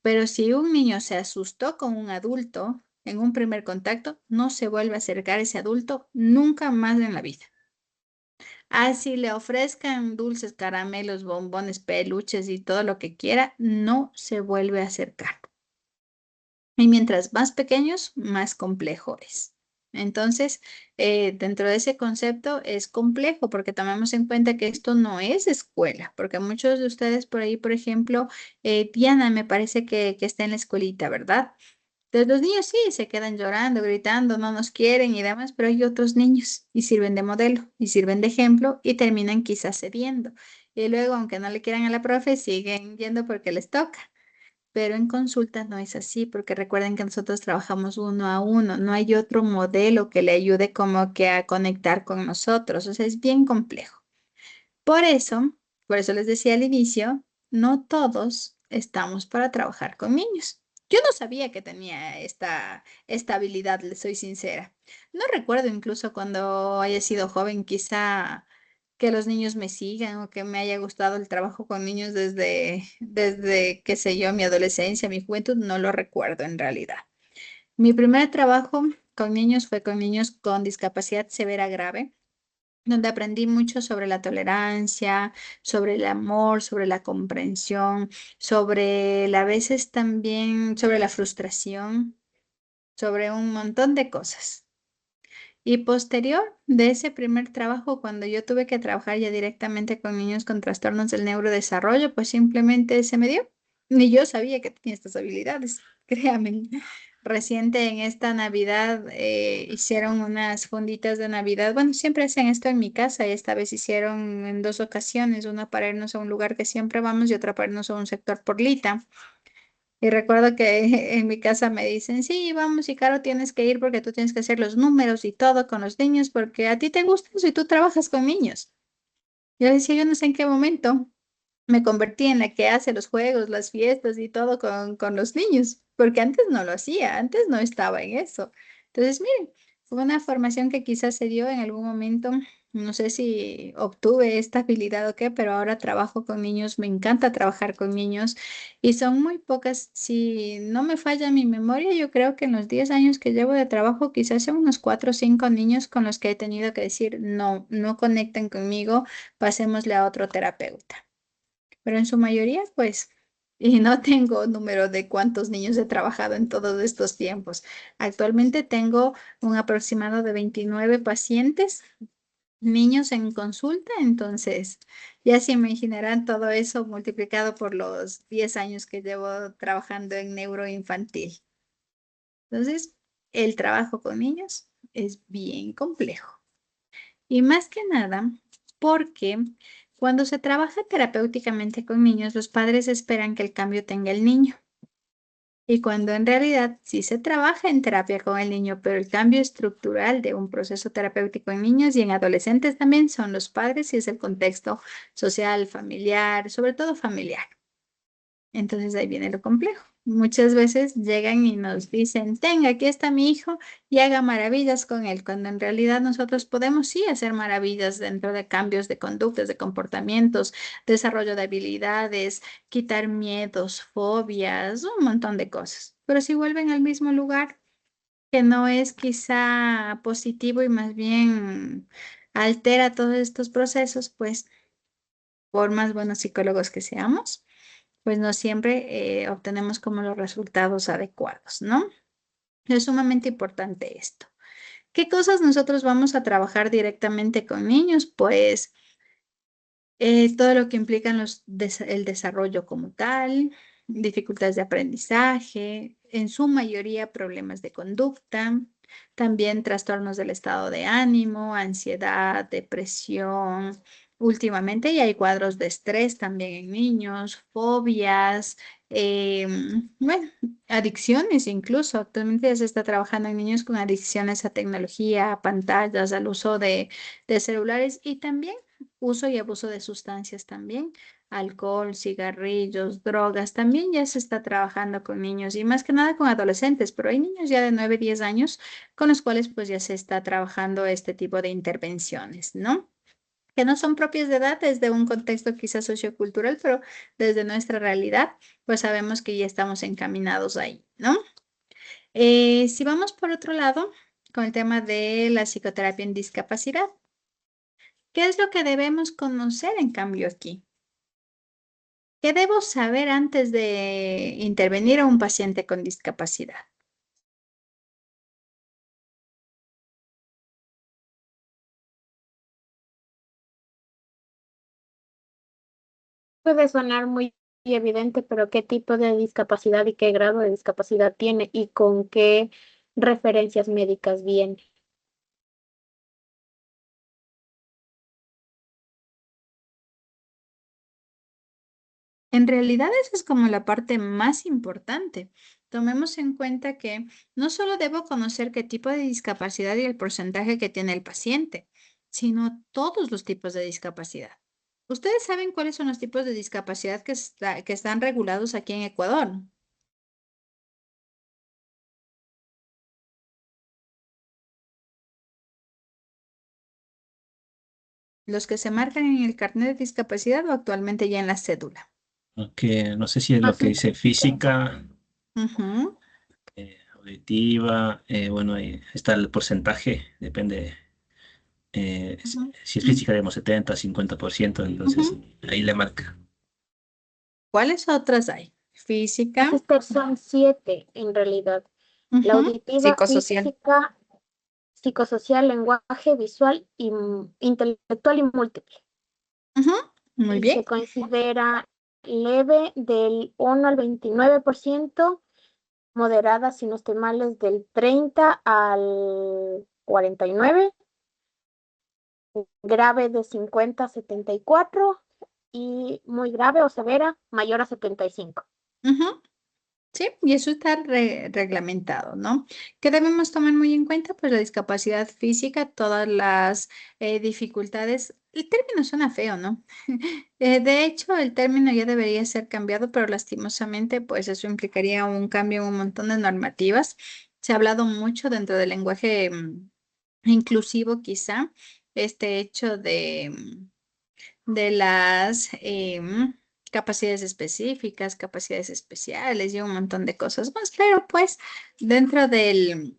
pero si un niño se asustó con un adulto en un primer contacto, no se vuelve a acercar a ese adulto nunca más en la vida. Así le ofrezcan dulces, caramelos, bombones, peluches y todo lo que quiera, no se vuelve a acercar. Y mientras más pequeños, más complejo es. Entonces, dentro de ese concepto es complejo porque tomamos en cuenta que esto no es escuela, porque muchos de ustedes por ahí, por ejemplo, Diana me parece que está en la escuelita, ¿verdad? Entonces los niños sí se quedan llorando, gritando, no nos quieren y demás, pero hay otros niños y sirven de modelo y sirven de ejemplo y terminan quizás cediendo. Y luego, aunque no le quieran a la profe, siguen yendo porque les toca. Pero en consulta no es así, porque recuerden que nosotros trabajamos uno a uno, no hay otro modelo que le ayude como que a conectar con nosotros, o sea, es bien complejo. Por eso, por eso les decía al inicio, no todos estamos para trabajar con niños. Yo no sabía que tenía esta habilidad, les soy sincera. No recuerdo incluso cuando haya sido joven, quizá que los niños me sigan o que me haya gustado el trabajo con niños desde, qué sé yo, mi adolescencia, mi juventud, no lo recuerdo en realidad. Mi primer trabajo con niños fue con niños con discapacidad severa grave, donde aprendí mucho sobre la tolerancia, sobre el amor, sobre la comprensión, a veces también sobre la frustración, sobre un montón de cosas. Y posterior de ese primer trabajo, cuando yo tuve que trabajar ya directamente con niños con trastornos del neurodesarrollo, pues simplemente se me dio. Ni yo sabía que tenía estas habilidades, créanme. Reciente en esta Navidad hicieron unas funditas de Navidad. Bueno, siempre hacen esto en mi casa y esta vez hicieron en 2 ocasiones, una para irnos a un lugar que siempre vamos y otra para irnos a un sector por Lita. Y recuerdo que en mi casa me dicen, sí, vamos, y Caro, tienes que ir porque tú tienes que hacer los números y todo con los niños porque a ti te gusta eso y tú trabajas con niños. Yo decía, yo no sé en qué momento me convertí en la que hace los juegos, las fiestas y todo con los niños, porque antes no lo hacía, antes no estaba en eso. Entonces, miren, fue una formación que quizás se dio en algún momento No sé si obtuve esta habilidad o qué, pero ahora trabajo con niños, me encanta trabajar con niños y son muy pocas. Si no me falla mi memoria, yo creo que en los 10 años que llevo de trabajo, quizás son unos 4 o 5 niños con los que he tenido que decir, no, no conectan conmigo, pasémosle a otro terapeuta. Pero en su mayoría, pues, y no tengo número de cuántos niños he trabajado en todos estos tiempos. Actualmente tengo un aproximado de 29 pacientes, niños en consulta, entonces ya se imaginarán todo eso multiplicado por los 10 años que llevo trabajando en neuroinfantil. Entonces, el trabajo con niños es bien complejo. Y más que nada, porque cuando se trabaja terapéuticamente con niños, los padres esperan que el cambio tenga el niño. Y cuando en realidad sí se trabaja en terapia con el niño, pero el cambio estructural de un proceso terapéutico en niños y en adolescentes también son los padres y es el contexto social, familiar, sobre todo familiar. Entonces ahí viene lo complejo. Muchas veces llegan y nos dicen, tenga, aquí está mi hijo y haga maravillas con él, cuando en realidad nosotros podemos sí hacer maravillas dentro de cambios de conductas, de comportamientos, desarrollo de habilidades, quitar miedos, fobias, un montón de cosas. Pero si vuelven al mismo lugar, que no es quizá positivo y más bien altera todos estos procesos, pues por más buenos psicólogos que seamos pues no siempre obtenemos como los resultados adecuados, ¿no? Es sumamente importante esto. ¿Qué cosas nosotros vamos a trabajar directamente con niños? Pues todo lo que implican el desarrollo como tal, dificultades de aprendizaje, en su mayoría problemas de conducta, también trastornos del estado de ánimo, ansiedad, depresión. Últimamente ya hay cuadros de estrés también en niños, fobias, bueno, adicciones incluso. Actualmente ya se está trabajando en niños con adicciones a tecnología, a pantallas, al uso de celulares y también uso y abuso de sustancias también, alcohol, cigarrillos, drogas, también ya se está trabajando con niños y más que nada con adolescentes, pero hay niños ya de 9, 10 años con los cuales pues ya se está trabajando este tipo de intervenciones, ¿no? Que no son propias de edad, desde un contexto quizás sociocultural, pero desde nuestra realidad, pues sabemos que ya estamos encaminados ahí, ¿no? Si vamos por otro lado, con el tema de la psicoterapia en discapacidad, ¿qué es lo que debemos conocer en cambio aquí? ¿Qué debo saber antes de intervenir a un paciente con discapacidad? Puede sonar muy evidente, pero ¿qué tipo de discapacidad y qué grado de discapacidad tiene y con qué referencias médicas viene? En realidad esa es como la parte más importante. Tomemos en cuenta que no solo debo conocer qué tipo de discapacidad y el porcentaje que tiene el paciente, sino todos los tipos de discapacidad. ¿Ustedes saben cuáles son los tipos de discapacidad que están regulados aquí en Ecuador? ¿Los que se marcan en el carnet de discapacidad o actualmente ya en la cédula? Aunque no sé si es No lo que sé. dice física, Ujú, auditiva, bueno, ahí está el porcentaje, depende, ujú, si es física, digamos 70, 50%, entonces ujú. ahí le marca. ¿Cuáles otras hay? Física, Magister son 7 en realidad. La ujú, auditiva, Psicosocial. física, psicosocial, lenguaje visual y intelectual y múltiple. ujú. Muy Y bien. se considera leve del 1 al 29%, moderada, si no estoy mal, es del 30 al 49%, grave de 50 a 74 y muy grave o severa mayor a 75. Ujú. Sí, y eso está reglamentado, ¿no? ¿Qué debemos tomar muy en cuenta? Pues la discapacidad física, todas las dificultades. El término suena feo, ¿no? De hecho, el término ya debería ser cambiado, pero lastimosamente, pues eso implicaría un cambio en un montón de normativas. Se ha hablado mucho dentro del lenguaje inclusivo, quizá, este hecho de las capacidades específicas, capacidades especiales y un montón de cosas más. Pero pues dentro del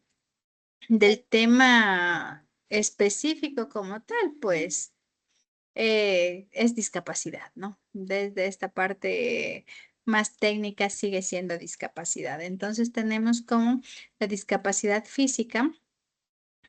tema específico como tal, pues es discapacidad, ¿no? Desde esta parte más técnica sigue siendo discapacidad. Entonces tenemos como la discapacidad física,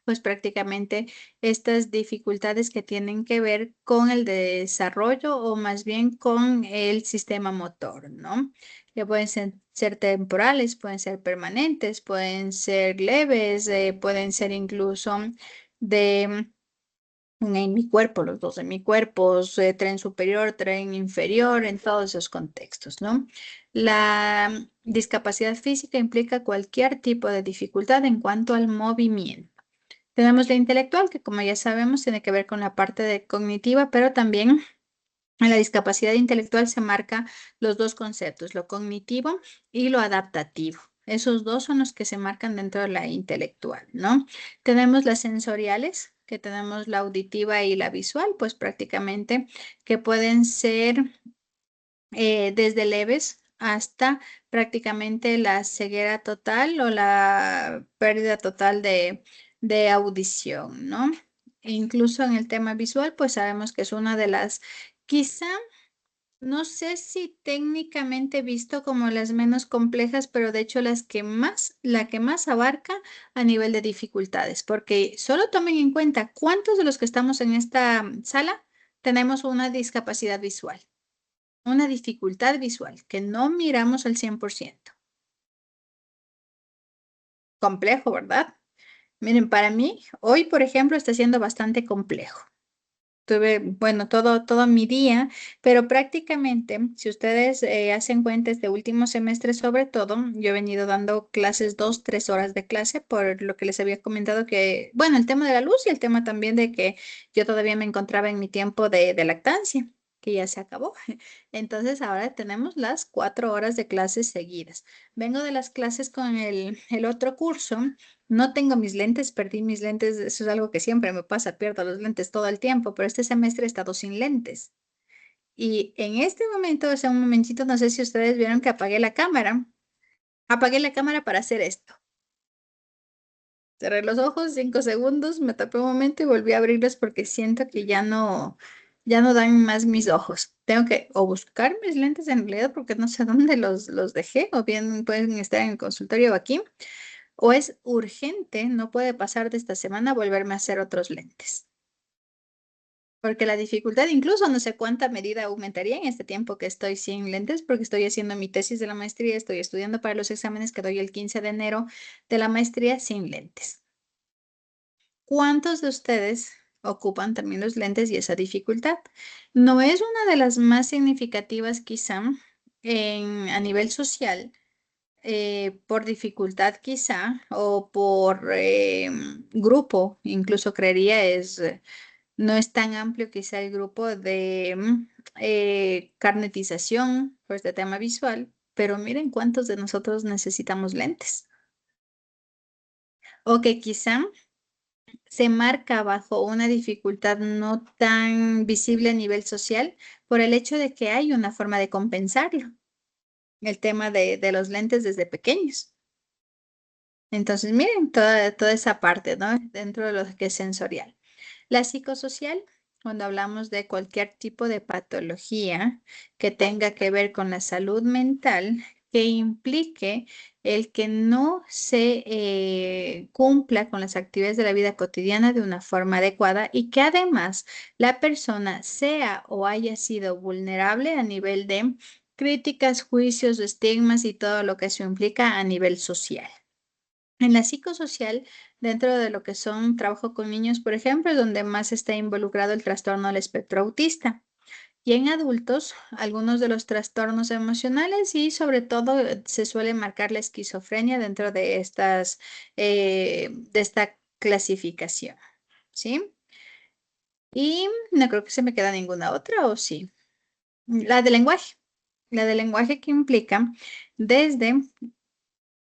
pues prácticamente estas dificultades que tienen que ver con el desarrollo o más bien con el sistema motor, ¿no? Que pueden ser temporales, pueden ser permanentes, pueden ser leves, pueden ser incluso de en mi cuerpo, los dos en mi cuerpo, tren superior, tren inferior, en todos esos contextos, ¿no? La discapacidad física implica cualquier tipo de dificultad en cuanto al movimiento. Tenemos la intelectual, que como ya sabemos, tiene que ver con la parte de cognitiva, pero también en la discapacidad intelectual se marca los dos conceptos, lo cognitivo y lo adaptativo. Esos dos son los que se marcan dentro de la intelectual, ¿no? Tenemos las sensoriales, que tenemos la auditiva y la visual, pues prácticamente que pueden ser desde leves hasta prácticamente la ceguera total o la pérdida total de audición, ¿no? E incluso en el tema visual, pues sabemos que es una de las, quizá, no sé si técnicamente visto como las menos complejas, pero de hecho la que más abarca a nivel de dificultades, porque solo tomen en cuenta cuántos de los que estamos en esta sala tenemos una discapacidad visual, una dificultad visual, que no miramos al 100%. Complejo, ¿verdad? Miren, para mí, hoy, por ejemplo, está siendo bastante complejo. Tuve, bueno, todo mi día, pero prácticamente, si ustedes hacen cuenta este último semestre, sobre todo, yo he venido dando clases 2, 3 horas de clase, por lo que les había comentado que, bueno, el tema de la luz y el tema también de que yo todavía me encontraba en mi tiempo de lactancia, que ya se acabó. Entonces, ahora tenemos las 4 horas de clases seguidas. Vengo de las clases con el otro curso. No tengo mis lentes, perdí mis lentes, eso es algo que siempre me pasa, pierdo los lentes todo el tiempo, pero este semestre he estado sin lentes. Y en este momento, hace un momentito, no sé si ustedes vieron que apagué la cámara. Apagué la cámara para hacer esto. Cerré los ojos, 5 segundos, me tapé un momento y volví a abrirlos porque siento que ya no dan más mis ojos. Tengo que o buscar mis lentes en realidad porque no sé dónde los dejé, o bien pueden estar en el consultorio o aquí. O es urgente, no puede pasar de esta semana volverme a hacer otros lentes. Porque la dificultad, incluso no sé cuánta medida aumentaría en este tiempo que estoy sin lentes, porque estoy haciendo mi tesis de la maestría, estoy estudiando para los exámenes que doy el 15 de enero de la maestría sin lentes. ¿Cuántos de ustedes ocupan también los lentes y esa dificultad? No es una de las más significativas quizá a nivel social, por dificultad quizá o por grupo, incluso creería no es tan amplio quizá el grupo de carnetización por este tema visual, pero miren cuántos de nosotros necesitamos lentes. O que quizá se marca bajo una dificultad no tan visible a nivel social por el hecho de que hay una forma de compensarlo, el tema de los lentes desde pequeños. Entonces, miren toda esa parte, ¿no? Dentro de lo que es sensorial. La psicosocial, cuando hablamos de cualquier tipo de patología que tenga que ver con la salud mental, que implique el que no se cumpla con las actividades de la vida cotidiana de una forma adecuada y que además la persona sea o haya sido vulnerable a nivel de críticas, juicios, estigmas y todo lo que eso implica a nivel social. En la psicosocial, dentro de lo que son trabajo con niños, por ejemplo, es donde más está involucrado el trastorno del espectro autista. Y en adultos, algunos de los trastornos emocionales y sobre todo se suele marcar la esquizofrenia dentro de esta clasificación, ¿sí? Y no creo que se me queda ninguna otra, ¿o sí? La de lenguaje. La de lenguaje que implica desde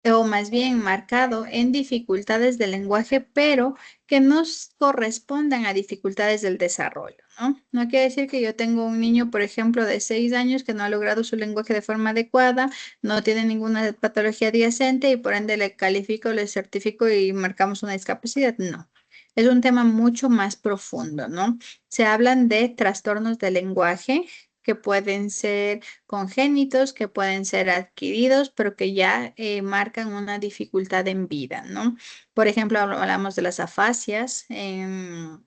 o más bien marcado en dificultades del lenguaje, pero que no correspondan a dificultades del desarrollo, ¿no? No quiere decir que yo tengo un niño, por ejemplo, de 6 años que no ha logrado su lenguaje de forma adecuada, no tiene ninguna patología adyacente y por ende le califico, le certifico y marcamos una discapacidad. No. Es un tema mucho más profundo, ¿no? Se hablan de trastornos del lenguaje que pueden ser congénitos, que pueden ser adquiridos, pero que ya marcan una dificultad en vida, ¿no? Por ejemplo, hablamos de las afasias en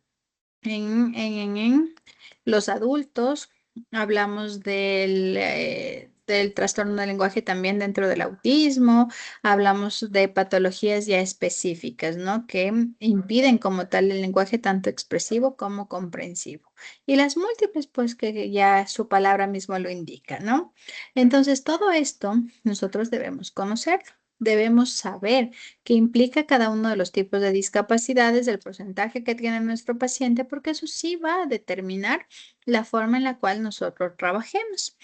los adultos, hablamos del trastorno del lenguaje también dentro del autismo, hablamos de patologías ya específicas, ¿no? Que impiden como tal el lenguaje tanto expresivo como comprensivo. Y las múltiples, pues que ya su palabra mismo lo indica, ¿no? Entonces, todo esto nosotros debemos conocer. Debemos saber qué implica cada uno de los tipos de discapacidades, el porcentaje que tiene nuestro paciente, porque eso sí va a determinar la forma en la cual nosotros trabajemos.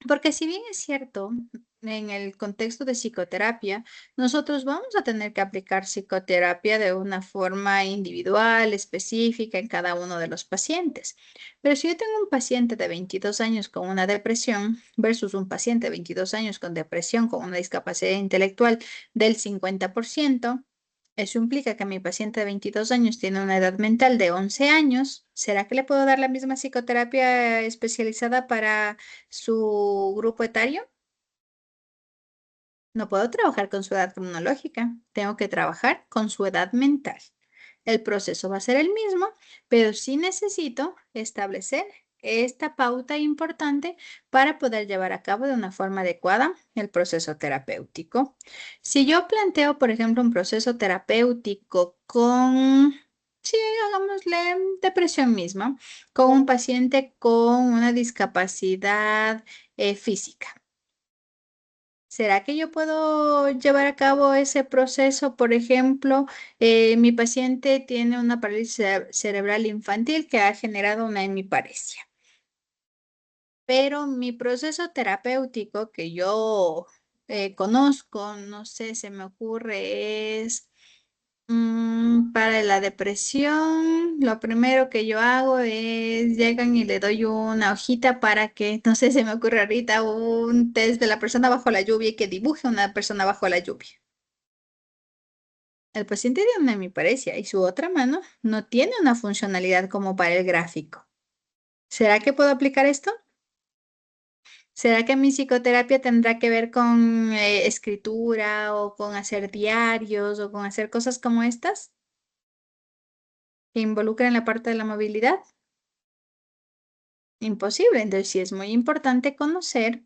Porque si bien es cierto, en el contexto de psicoterapia, nosotros vamos a tener que aplicar psicoterapia de una forma individual, específica en cada uno de los pacientes. Pero si yo tengo un paciente de 22 años con una depresión versus un paciente de 22 años con depresión, con una discapacidad intelectual del 50%, eso implica que mi paciente de 22 años tiene una edad mental de 11 años. ¿Será que le puedo dar la misma psicoterapia especializada para su grupo etario? No puedo trabajar con su edad cronológica, tengo que trabajar con su edad mental. El proceso va a ser el mismo, pero sí necesito establecer esta pauta importante para poder llevar a cabo de una forma adecuada el proceso terapéutico. Si yo planteo, por ejemplo, un proceso terapéutico con, sí, hagámosle depresión misma, con un paciente con una discapacidad física. ¿Será que yo puedo llevar a cabo ese proceso? Por ejemplo, mi paciente tiene una parálisis cerebral infantil que ha generado una hemiparesia. Pero mi proceso terapéutico que yo conozco, no sé, se me ocurre, es para la depresión, lo primero que yo hago es llegan y le doy una hojita para que, no sé, se me ocurre ahorita un test de la persona bajo la lluvia y que dibuje una persona bajo la lluvia. El paciente tiene una hemiparesia y su otra mano no tiene una funcionalidad como para el gráfico. ¿Será que puedo aplicar esto? ¿Será que mi psicoterapia tendrá que ver con escritura o con hacer diarios o con hacer cosas como estas que involucran la parte de la movilidad? Imposible. Entonces, sí es muy importante conocer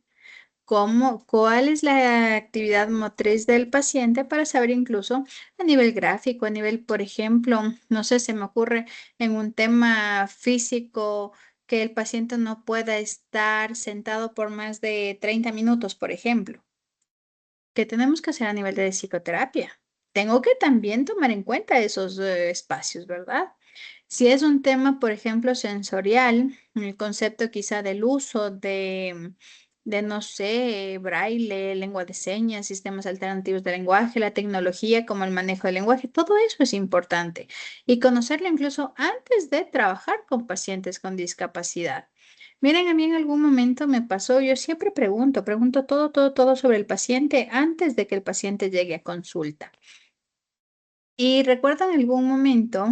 cuál es la actividad motriz del paciente para saber incluso a nivel gráfico, a nivel, por ejemplo, no sé, se me ocurre en un tema físico que el paciente no pueda estar sentado por más de 30 minutos, por ejemplo. ¿Qué tenemos que hacer a nivel de psicoterapia? Tengo que también tomar en cuenta esos espacios, ¿verdad? Si es un tema, por ejemplo, sensorial, el concepto quizá del uso de no sé, braille, lengua de señas, sistemas alternativos de lenguaje, la tecnología como el manejo del lenguaje, todo eso es importante. Y conocerlo incluso antes de trabajar con pacientes con discapacidad. Miren, a mí en algún momento me pasó, yo siempre pregunto todo sobre el paciente antes de que el paciente llegue a consulta. Y recuerdo en algún momento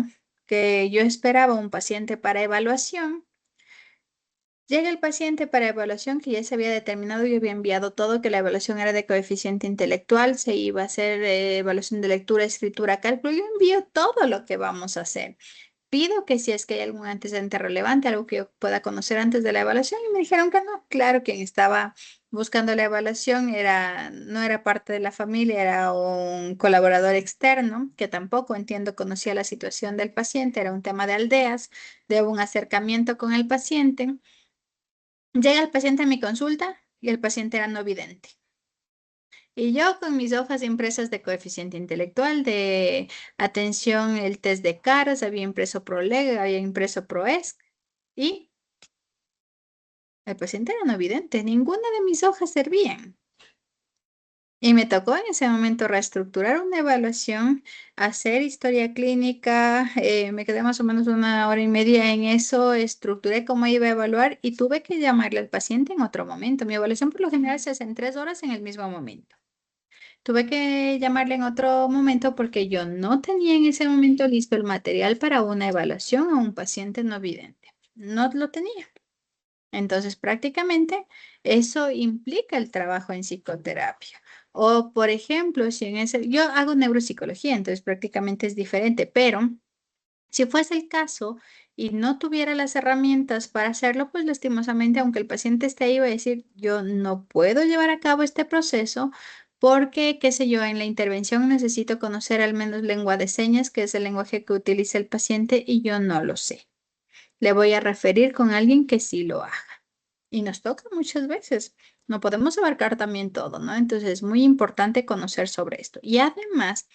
que yo esperaba un paciente para evaluación. Llega el paciente para evaluación que ya se había determinado y había enviado todo, que la evaluación era de coeficiente intelectual, se iba a hacer evaluación de lectura, escritura, cálculo. Yo envío todo lo que vamos a hacer. Pido que si es que hay algún antecedente relevante, algo que yo pueda conocer antes de la evaluación, y me dijeron que no. Claro, quien estaba buscando la evaluación no era parte de la familia, era un colaborador externo que tampoco entiendo conocía la situación del paciente, era un tema de aldeas, de un acercamiento con el paciente. Llega el paciente a mi consulta y el paciente era no vidente. Y yo con mis hojas impresas de coeficiente intelectual, de atención, el test de caras, había impreso ProLeg, había impreso ProESC y el paciente era no vidente. Ninguna de mis hojas servían. Y me tocó en ese momento reestructurar una evaluación, hacer historia clínica, me quedé más o menos 1 hora y media en eso, estructuré cómo iba a evaluar y tuve que llamarle al paciente en otro momento. Mi evaluación por lo general se hace en 3 horas en el mismo momento. Tuve que llamarle en otro momento porque yo no tenía en ese momento listo el material para una evaluación a un paciente no vidente. No lo tenía. Entonces, prácticamente eso implica el trabajo en psicoterapia. O, por ejemplo, si en ese, yo hago neuropsicología, entonces prácticamente es diferente, pero si fuese el caso y no tuviera las herramientas para hacerlo, pues lastimosamente, aunque el paciente esté ahí, va a decir, yo no puedo llevar a cabo este proceso porque, qué sé yo, en la intervención necesito conocer al menos lengua de señas, que es el lenguaje que utiliza el paciente, y yo no lo sé. Le voy a referir con alguien que sí lo haga. Y nos toca muchas veces. No podemos abarcar también todo, ¿no? Entonces es muy importante conocer sobre esto. Y además,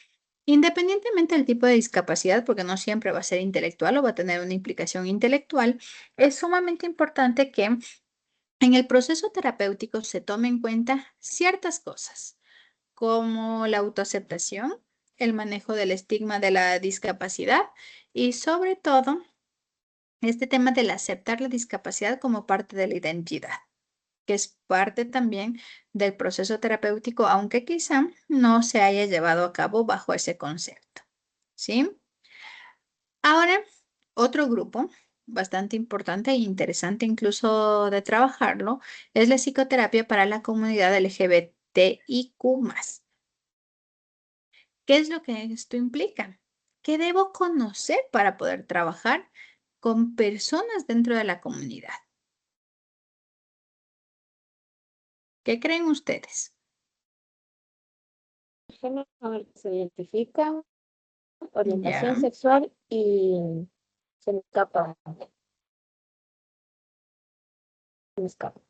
independientemente del tipo de discapacidad, porque no siempre va a ser intelectual o va a tener una implicación intelectual, es sumamente importante que en el proceso terapéutico se tome en cuenta ciertas cosas, como la autoaceptación, el manejo del estigma de la discapacidad y sobre todo este tema del aceptar la discapacidad como parte de la identidad, que es parte también del proceso terapéutico, aunque quizá no se haya llevado a cabo bajo ese concepto, ¿sí? Ahora, otro grupo bastante importante e interesante incluso de trabajarlo es la psicoterapia para la comunidad LGBTIQ+. ¿Qué es lo que esto implica? ¿Qué debo conocer para poder trabajar con personas dentro de la comunidad? ¿Qué creen ustedes? Género con el que se identifica, orientación Ya. sexual y se me escapa, se me escapa.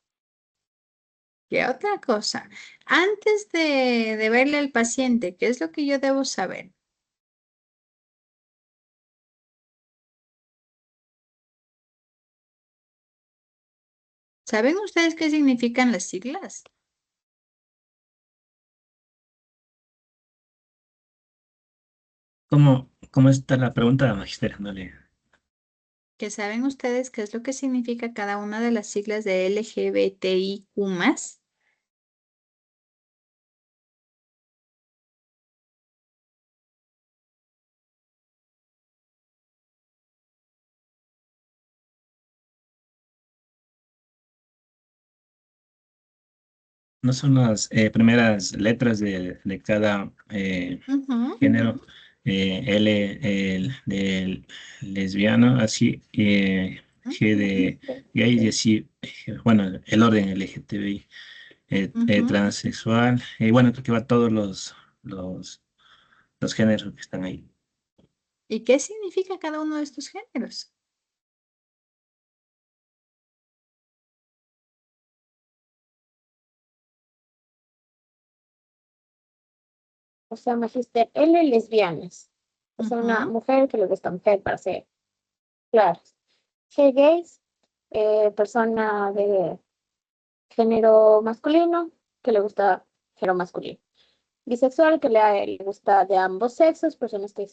¿Qué otra cosa? Antes de verle al paciente, ¿qué es lo que yo debo saber? ¿Saben ustedes qué significan las siglas? ¿Cómo está la pregunta, Magister? No le... ¿Qué saben ustedes qué es lo que significa cada una de las siglas de LGBTIQ+? ¿No son las primeras letras de cada Ujú, género? L de lesbiano, así, G ujú, de gay y así, bueno, el orden LGTBI, ujú. transexual, bueno, creo que va todos los géneros que están ahí. ¿Y qué significa cada uno de estos géneros? O sea, magíster, L lesbianas. O sea, una Ujú, mujer que le gusta mujer para ser claros. G gays, persona de género masculino que le gusta género masculino. Bisexual que le gusta de ambos sexos, personas que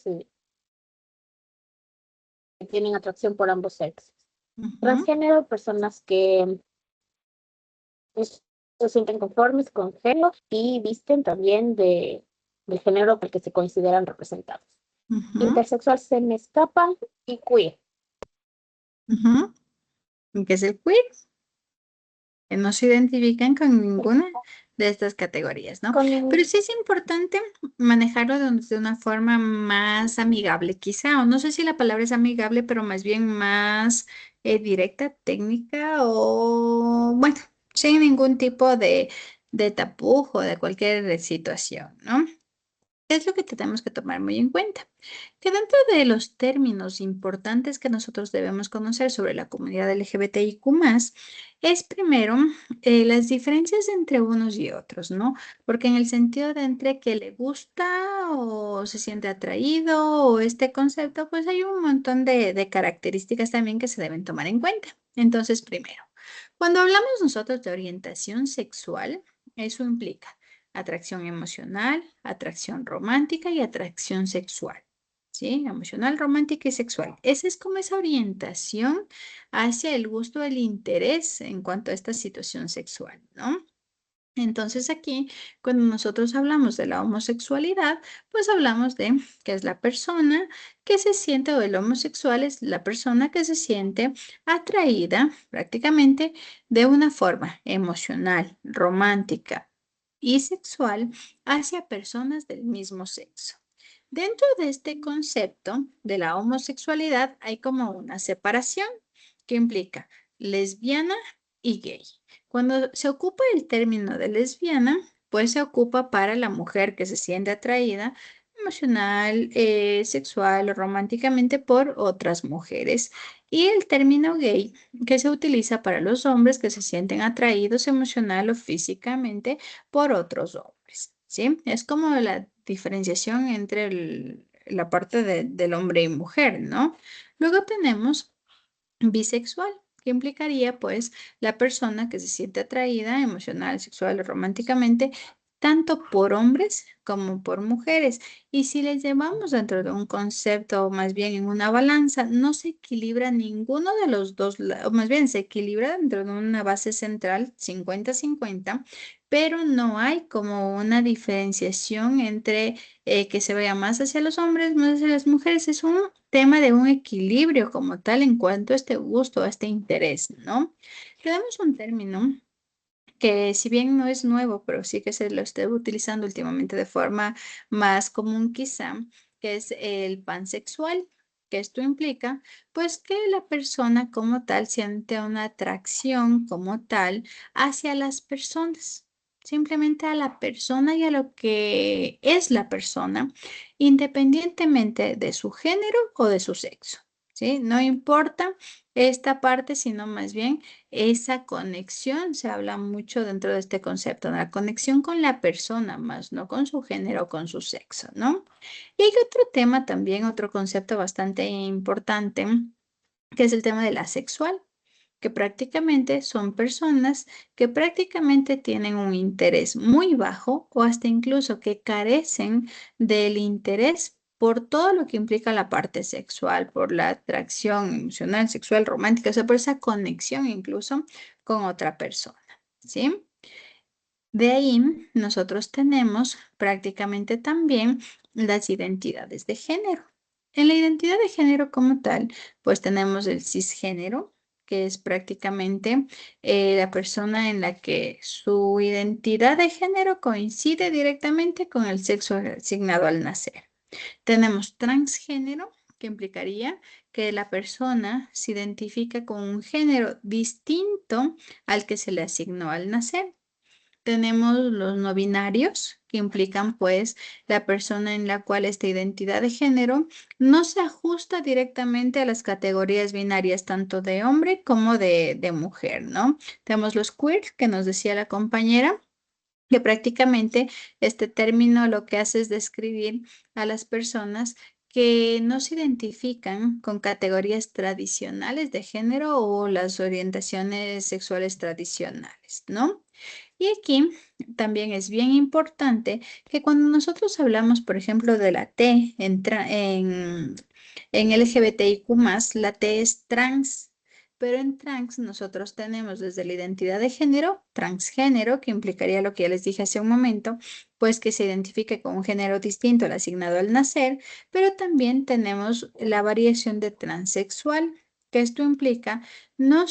tienen atracción por ambos sexos. ujú. Transgénero, personas que pues, se sienten conformes con género y visten también del género por el que se consideran representados. Ujú, Intersexual se me escapa y queer. ujú. ¿Y qué es el queer? Que no se identifican con ninguna de estas categorías, ¿no? Pero Con sí es importante manejarlo de una forma más amigable, quizá, o no sé si la palabra es amigable, pero más bien más directa, técnica, o bueno, sin ningún tipo de tapujo de cualquier situación, ¿no? Es lo que tenemos que tomar muy en cuenta. Que dentro de los términos importantes que nosotros debemos conocer sobre la comunidad LGBTIQ+, es primero las diferencias entre unos y otros, ¿no? Porque en el sentido de entre que le gusta o se siente atraído o este concepto, pues hay un montón de características también que se deben tomar en cuenta. Entonces, primero, cuando hablamos nosotros de orientación sexual, eso implica atracción emocional, atracción romántica y atracción sexual. ¿Sí? Emocional, romántica y sexual. Esa es como esa orientación hacia el gusto, el interés en cuanto a esta situación sexual, ¿no? Entonces aquí, cuando nosotros hablamos de la homosexualidad, pues hablamos de que es la persona que se siente, o el homosexual es la persona que se siente atraída prácticamente de una forma emocional, romántica y sexual hacia personas del mismo sexo. Dentro de este concepto de la homosexualidad hay como una separación que implica lesbiana y gay. Cuando se ocupa el término de lesbiana, pues se ocupa para la mujer que se siente atraída emocional, sexual o románticamente por otras mujeres. Y el término gay que se utiliza para los hombres que se sienten atraídos emocional o físicamente por otros hombres. ¿Sí? Es como la diferenciación entre la parte del hombre y mujer, ¿no? Luego tenemos bisexual, que implicaría pues la persona que se siente atraída emocional, sexual o románticamente tanto por hombres como por mujeres. Y si les llevamos dentro de un concepto, o más bien en una balanza, no se equilibra ninguno de los dos, o más bien se equilibra dentro de una base central 50-50, pero no hay como una diferenciación entre que se vaya más hacia los hombres, más hacia las mujeres. Es un tema de un equilibrio como tal en cuanto a este gusto, a este interés, ¿no? Tenemos un término que si bien no es nuevo, pero sí que se lo está utilizando últimamente de forma más común quizá, que es el pansexual, que esto implica pues que la persona como tal siente una atracción como tal hacia las personas. Simplemente a la persona y a lo que es la persona, independientemente de su género o de su sexo. ¿Sí? No importa esta parte, sino más bien esa conexión. Se habla mucho dentro de este concepto, de la conexión con la persona, más no con su género o con su sexo, ¿no? Y hay otro tema también, otro concepto bastante importante, que es el tema de la sexual, que prácticamente son personas que prácticamente tienen un interés muy bajo o hasta incluso que carecen del interés por todo lo que implica la parte sexual, por la atracción emocional, sexual, romántica, o sea, por esa conexión incluso con otra persona, ¿sí? De ahí nosotros tenemos prácticamente también las identidades de género. En la identidad de género como tal, pues tenemos el cisgénero, que es prácticamente la persona en la que su identidad de género coincide directamente con el sexo asignado al nacer. Tenemos transgénero, que implicaría que la persona se identifica con un género distinto al que se le asignó al nacer. Tenemos los no binarios, que implican pues la persona en la cual esta identidad de género no se ajusta directamente a las categorías binarias tanto de hombre como de mujer, ¿no? Tenemos los queer, que nos decía la compañera, que prácticamente este término lo que hace es describir a las personas que no se identifican con categorías tradicionales de género o las orientaciones sexuales tradicionales, ¿no? Y aquí también es bien importante que cuando nosotros hablamos, por ejemplo, de la T en LGBTIQ+, la T es trans, pero en trans nosotros tenemos desde la identidad de género, transgénero, que implicaría lo que ya les dije hace un momento, pues que se identifique con un género distinto al asignado al nacer, pero también tenemos la variación de transexual, que esto implica no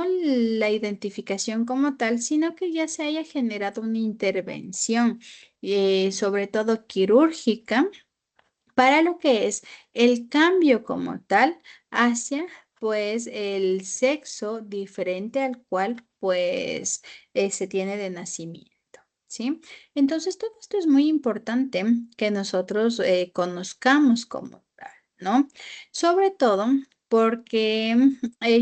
la identificación como tal, sino que ya se haya generado una intervención, sobre todo quirúrgica, para lo que es el cambio como tal hacia pues el sexo diferente al cual pues se tiene de nacimiento. ¿Sí? Entonces, todo esto es muy importante que nosotros conozcamos como tal, ¿no? Sobre todo porque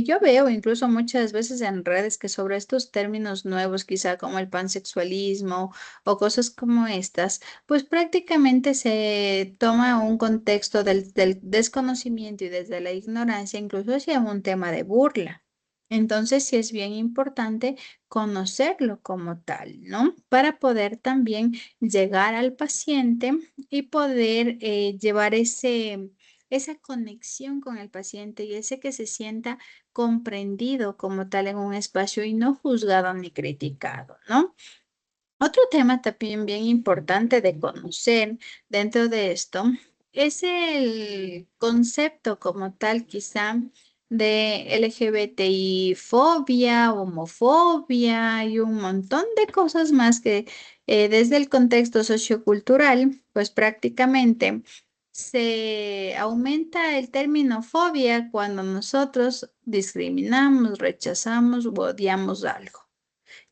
yo veo incluso muchas veces en redes que sobre estos términos nuevos, quizá como el pansexualismo o cosas como estas, pues prácticamente se toma un contexto del desconocimiento y desde la ignorancia, incluso hacia un tema de burla. Entonces, sí es bien importante conocerlo como tal, ¿no? Para poder también llegar al paciente y poder llevar esa conexión con el paciente y ese que se sienta comprendido como tal en un espacio y no juzgado ni criticado, ¿no? Otro tema también bien importante de conocer dentro de esto es el concepto como tal quizá de LGBTI fobia, homofobia y un montón de cosas más que desde el contexto sociocultural, pues prácticamente se aumenta el término fobia cuando nosotros discriminamos, rechazamos o odiamos algo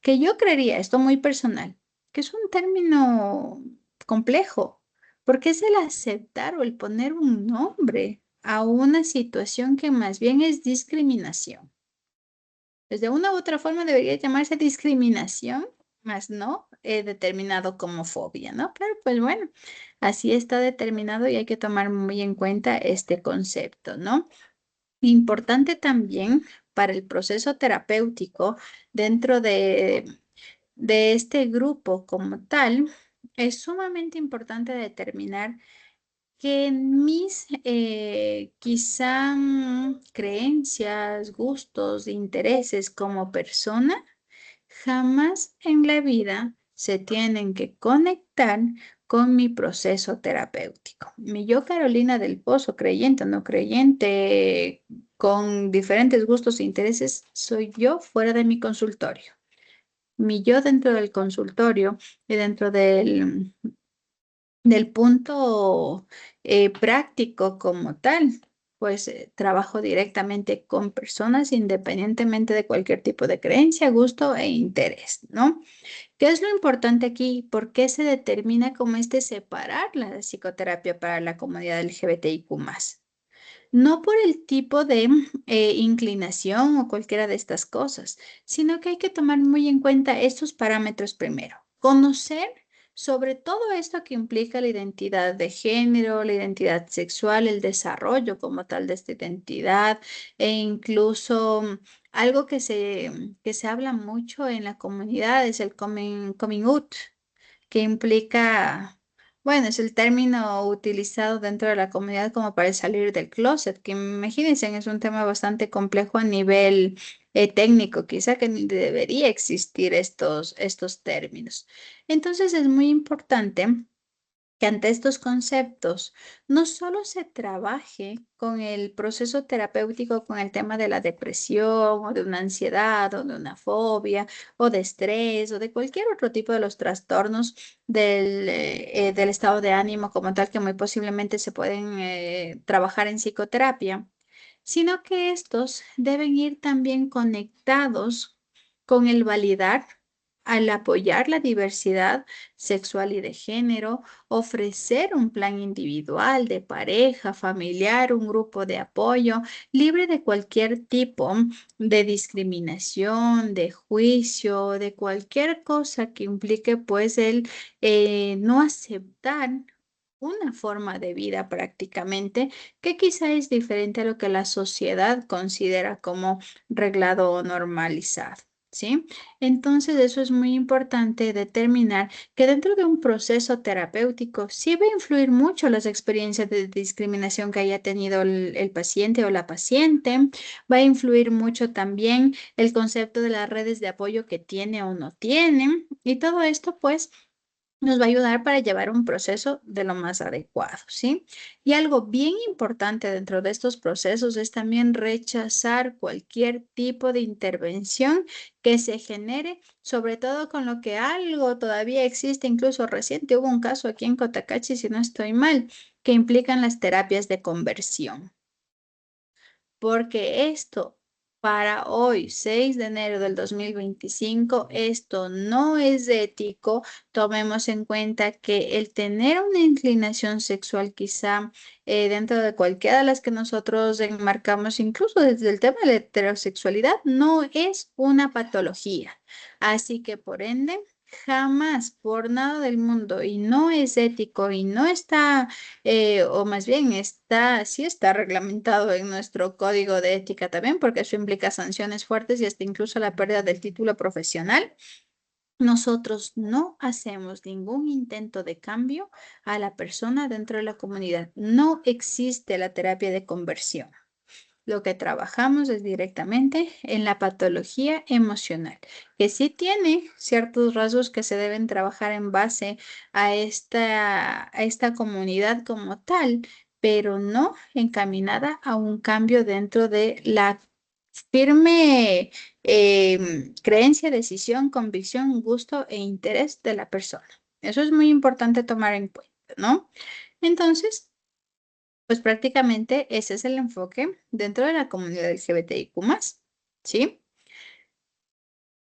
que yo creería, esto muy personal, que es un término complejo, porque es el aceptar o el poner un nombre a una situación que más bien es discriminación. Pues de una u otra forma debería llamarse discriminación, más no determinado como fobia, ¿no? Pero pues bueno, así está determinado y hay que tomar muy en cuenta este concepto, ¿no? Importante también para el proceso terapéutico dentro de este grupo como tal, es sumamente importante determinar que mis quizá creencias, gustos, intereses como persona jamás en la vida se tienen que conectar con mi proceso terapéutico. Mi yo Carolina del Pozo, creyente o no creyente, con diferentes gustos e intereses, soy yo fuera de mi consultorio. Mi yo dentro del consultorio y dentro del punto práctico como tal, pues trabajo directamente con personas independientemente de cualquier tipo de creencia, gusto e interés, ¿no? ¿Qué es lo importante aquí? ¿Por qué se determina como separar la psicoterapia para la comunidad LGBTIQ+? No por el tipo de inclinación o cualquiera de estas cosas, sino que hay que tomar muy en cuenta estos parámetros primero. Conocer sobre todo esto que implica la identidad de género, la identidad sexual, el desarrollo como tal de esta identidad e incluso algo que se habla mucho en la comunidad es el coming out, que implica, bueno, es el término utilizado dentro de la comunidad como para el salir del closet, que imagínense, es un tema bastante complejo a nivel técnico, quizá que ni debería existir estos términos. Entonces es muy importante que ante estos conceptos no solo se trabaje con el proceso terapéutico, con el tema de la depresión o de una ansiedad o de una fobia o de estrés o de cualquier otro tipo de los trastornos del estado de ánimo como tal que muy posiblemente se pueden trabajar en psicoterapia, sino que estos deben ir también conectados con el validar al apoyar la diversidad sexual y de género, ofrecer un plan individual de pareja, familiar, un grupo de apoyo, libre de cualquier tipo de discriminación, de juicio, de cualquier cosa que implique pues el no aceptar una forma de vida prácticamente que quizá es diferente a lo que la sociedad considera como reglado o normalizado. ¿Sí? Entonces, eso es muy importante determinar que dentro de un proceso terapéutico sí va a influir mucho las experiencias de discriminación que haya tenido el paciente o la paciente, va a influir mucho también el concepto de las redes de apoyo que tiene o no tiene, y todo esto pues nos va a ayudar para llevar un proceso de lo más adecuado, ¿sí? Y algo bien importante dentro de estos procesos es también rechazar cualquier tipo de intervención que se genere, sobre todo con lo que algo todavía existe, incluso reciente hubo un caso aquí en Cotacachi, si no estoy mal, que implican las terapias de conversión, porque esto para hoy, 6 de enero del 2025, esto no es ético. Tomemos en cuenta que el tener una inclinación sexual quizá dentro de cualquiera de las que nosotros enmarcamos, incluso desde el tema de la heterosexualidad, no es una patología. Así que por ende, jamás, por nada del mundo, y no es ético y no está, o más bien está, sí está reglamentado en nuestro código de ética también, porque eso implica sanciones fuertes y hasta incluso la pérdida del título profesional. Nosotros no hacemos ningún intento de cambio a la persona dentro de la comunidad. No existe la terapia de conversión. Lo que trabajamos es directamente en la patología emocional, que sí tiene ciertos rasgos que se deben trabajar en base a esta comunidad como tal, pero no encaminada a un cambio dentro de la firme creencia, decisión, convicción, gusto e interés de la persona. Eso es muy importante tomar en cuenta, ¿no? Entonces, pues prácticamente ese es el enfoque dentro de la comunidad LGBTIQ+, ¿sí?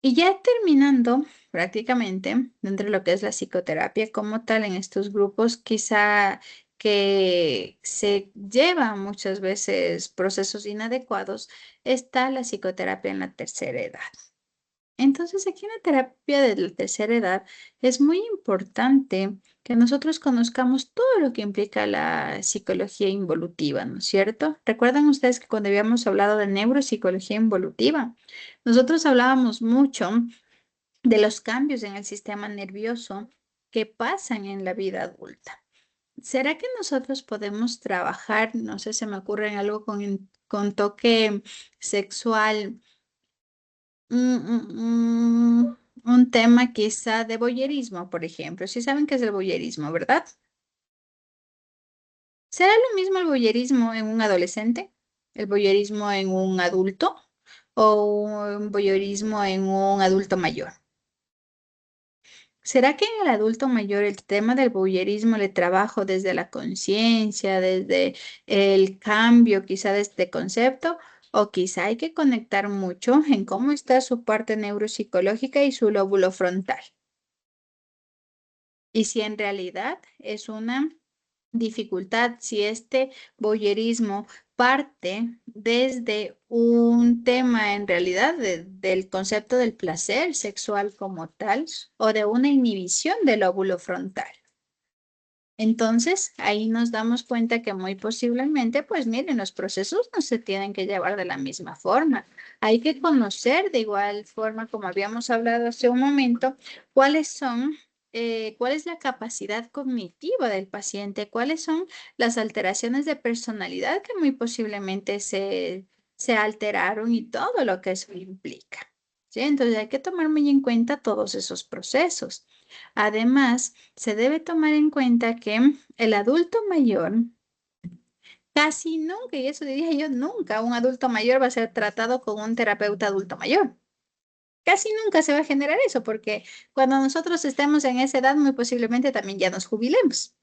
Y ya terminando prácticamente dentro de lo que es la psicoterapia como tal en estos grupos, quizá que se lleva muchas veces procesos inadecuados, está la psicoterapia en la tercera edad. Entonces, aquí en la terapia de la tercera edad es muy importante que nosotros conozcamos todo lo que implica la psicología involutiva, ¿no es cierto? ¿Recuerdan ustedes que cuando habíamos hablado de neuropsicología involutiva, nosotros hablábamos mucho de los cambios en el sistema nervioso que pasan en la vida adulta? ¿Será que nosotros podemos trabajar, no sé, se me ocurre en algo con toque sexual? Un tema quizá de voyerismo, por ejemplo. Sí saben qué es el voyerismo, ¿verdad? ¿Será lo mismo el voyerismo en un adolescente? ¿El voyerismo en un adulto? ¿O un voyerismo en un adulto mayor? ¿Será que en el adulto mayor el tema del voyerismo le trabajo desde la conciencia, desde el cambio quizá de este concepto? O quizá hay que conectar mucho en cómo está su parte neuropsicológica y su lóbulo frontal. Y si en realidad es una dificultad, si este voyerismo parte desde un tema en realidad del concepto del placer sexual como tal o de una inhibición del lóbulo frontal. Entonces, ahí nos damos cuenta que muy posiblemente, pues miren, los procesos no se tienen que llevar de la misma forma. Hay que conocer de igual forma, como habíamos hablado hace un momento, cuál es la capacidad cognitiva del paciente, cuáles son las alteraciones de personalidad que muy posiblemente se alteraron y todo lo que eso implica. ¿Sí? Entonces, hay que tomar muy en cuenta todos esos procesos. Además, se debe tomar en cuenta que el adulto mayor casi nunca, y eso diría yo, nunca un adulto mayor va a ser tratado con un terapeuta adulto mayor. Casi nunca se va a generar eso, porque cuando nosotros estemos en esa edad, muy posiblemente también ya nos jubilemos.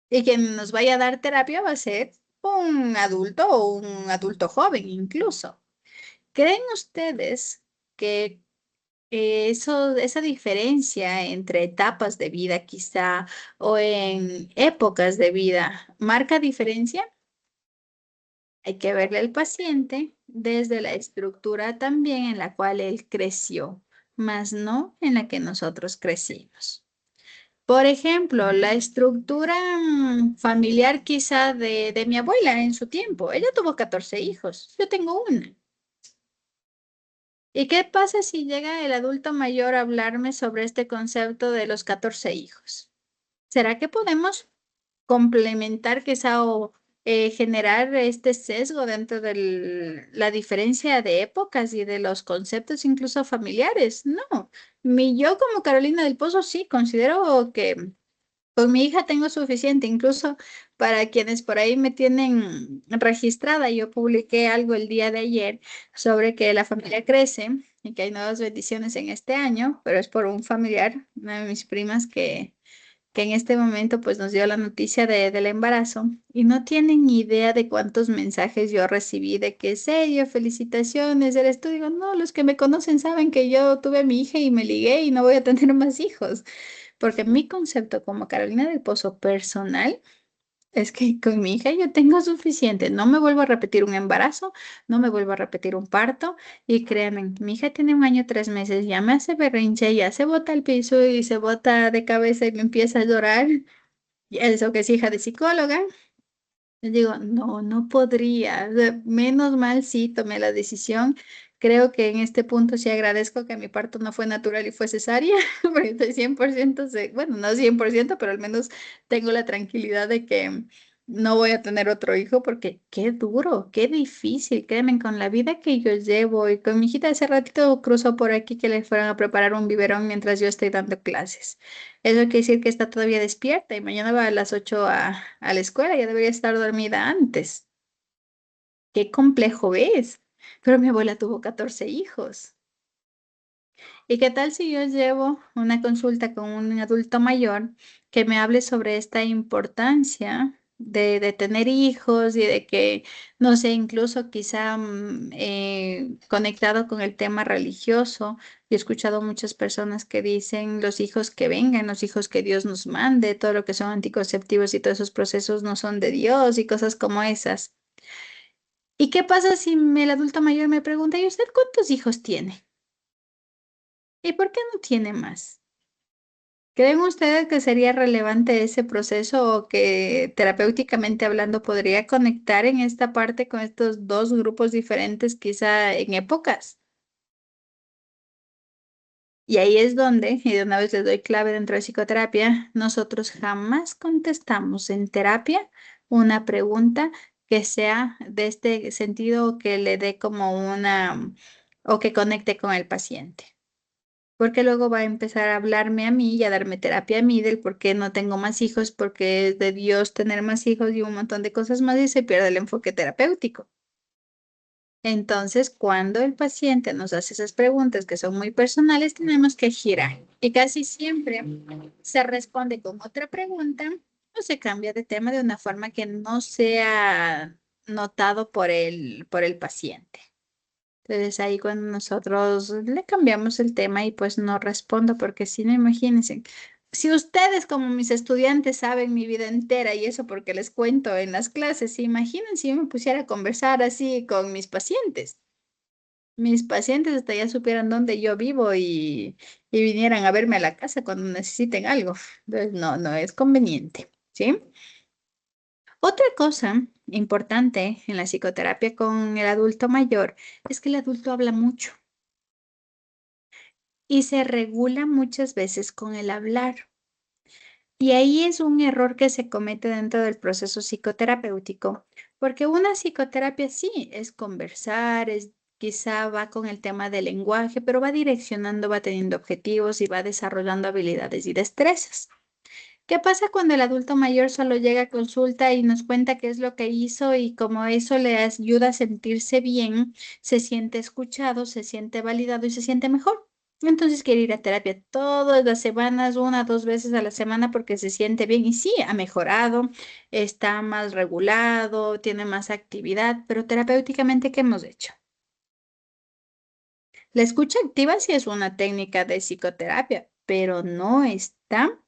Y quien nos vaya a dar terapia va a ser un adulto o un adulto joven incluso. ¿Creen ustedes que esa diferencia entre etapas de vida quizá o en épocas de vida marca diferencia? Hay que verle al paciente desde la estructura también en la cual él creció, más no en la que nosotros crecimos. Por ejemplo, la estructura familiar quizá de mi abuela en su tiempo. Ella tuvo 14 hijos, yo tengo una. ¿Y qué pasa si llega el adulto mayor a hablarme sobre este concepto de los 14 hijos? ¿Será que podemos complementar quizá o generar este sesgo dentro de la diferencia de épocas y de los conceptos incluso familiares? No, yo como Carolina del Pozo sí considero que con mi hija tengo suficiente, incluso para quienes por ahí me tienen registrada. Yo publiqué algo el día de ayer sobre que la familia crece y que hay nuevas bendiciones en este año, pero es por un familiar, una de mis primas que en este momento pues nos dio la noticia del embarazo y no tienen ni idea de cuántos mensajes yo recibí de que serio, felicitaciones, eres tú. Digo, no, los que me conocen saben que yo tuve a mi hija y me ligué y no voy a tener más hijos, porque mi concepto como Carolina del Pozo personal Es que con mi hija yo tengo suficiente. No me vuelvo a repetir un embarazo, no me vuelvo a repetir un parto. Y créanme, mi hija tiene 1 año 3 meses, ya me hace berrinche, ya se bota al piso y se bota de cabeza y me empieza a llorar. Y eso que es hija de psicóloga. Les digo, no, no podría. O sea, menos mal sí tomé la decisión. Creo que en este punto sí agradezco que mi parto no fue natural y fue cesárea, porque estoy 100%, bueno, no 100%, pero al menos tengo la tranquilidad de que no voy a tener otro hijo, porque qué duro, qué difícil, créeme, con la vida que yo llevo y con mi hijita hace ratito cruzó por aquí que le fueron a preparar un biberón mientras yo estoy dando clases. Eso quiere decir que está todavía despierta y mañana va a las 8 a la escuela, ya debería estar dormida antes. Qué complejo es. Pero mi abuela tuvo 14 hijos. ¿Y qué tal si yo llevo una consulta con un adulto mayor que me hable sobre esta importancia de tener hijos y de que, no sé, incluso quizá conectado con el tema religioso? Yo he escuchado muchas personas que dicen los hijos que vengan, los hijos que Dios nos mande, todo lo que son anticonceptivos y todos esos procesos no son de Dios y cosas como esas. ¿Y qué pasa si el adulto mayor me pregunta, ¿y usted cuántos hijos tiene? ¿Y por qué no tiene más? ¿Creen ustedes que sería relevante ese proceso o que terapéuticamente hablando podría conectar en esta parte con estos dos grupos diferentes, quizá en épocas? Y ahí es donde, y de una vez les doy clave dentro de psicoterapia, nosotros jamás contestamos en terapia una pregunta que sea de este sentido o que le dé como una o que conecte con el paciente. Porque luego va a empezar a hablarme a mí y a darme terapia a mí del por qué no tengo más hijos, porque es de Dios tener más hijos y un montón de cosas más y se pierde el enfoque terapéutico. Entonces, cuando el paciente nos hace esas preguntas que son muy personales, tenemos que girar. Y casi siempre se responde con otra pregunta o se cambia de tema de una forma que no sea notado por el paciente. Entonces ahí cuando nosotros le cambiamos el tema y pues no respondo, porque si no, imagínense, si ustedes como mis estudiantes saben mi vida entera y eso porque les cuento en las clases, imaginen si yo me pusiera a conversar así con mis pacientes. Mis pacientes hasta ya supieran dónde yo vivo y vinieran a verme a la casa cuando necesiten algo. Entonces no, no es conveniente, ¿sí? Otra cosa importante en la psicoterapia con el adulto mayor es que el adulto habla mucho y se regula muchas veces con el hablar. Y ahí es un error que se comete dentro del proceso psicoterapéutico, porque una psicoterapia sí es conversar, es quizá va con el tema del lenguaje, pero va direccionando, va teniendo objetivos y va desarrollando habilidades y destrezas. ¿Qué pasa cuando el adulto mayor solo llega a consulta y nos cuenta qué es lo que hizo y como eso le ayuda a sentirse bien, se siente escuchado, se siente validado y se siente mejor? Entonces quiere ir a terapia todas las semanas, 1 o 2 veces a la semana porque se siente bien y sí, ha mejorado, está más regulado, tiene más actividad, pero terapéuticamente, ¿qué hemos hecho? La escucha activa sí es una técnica de psicoterapia, pero no está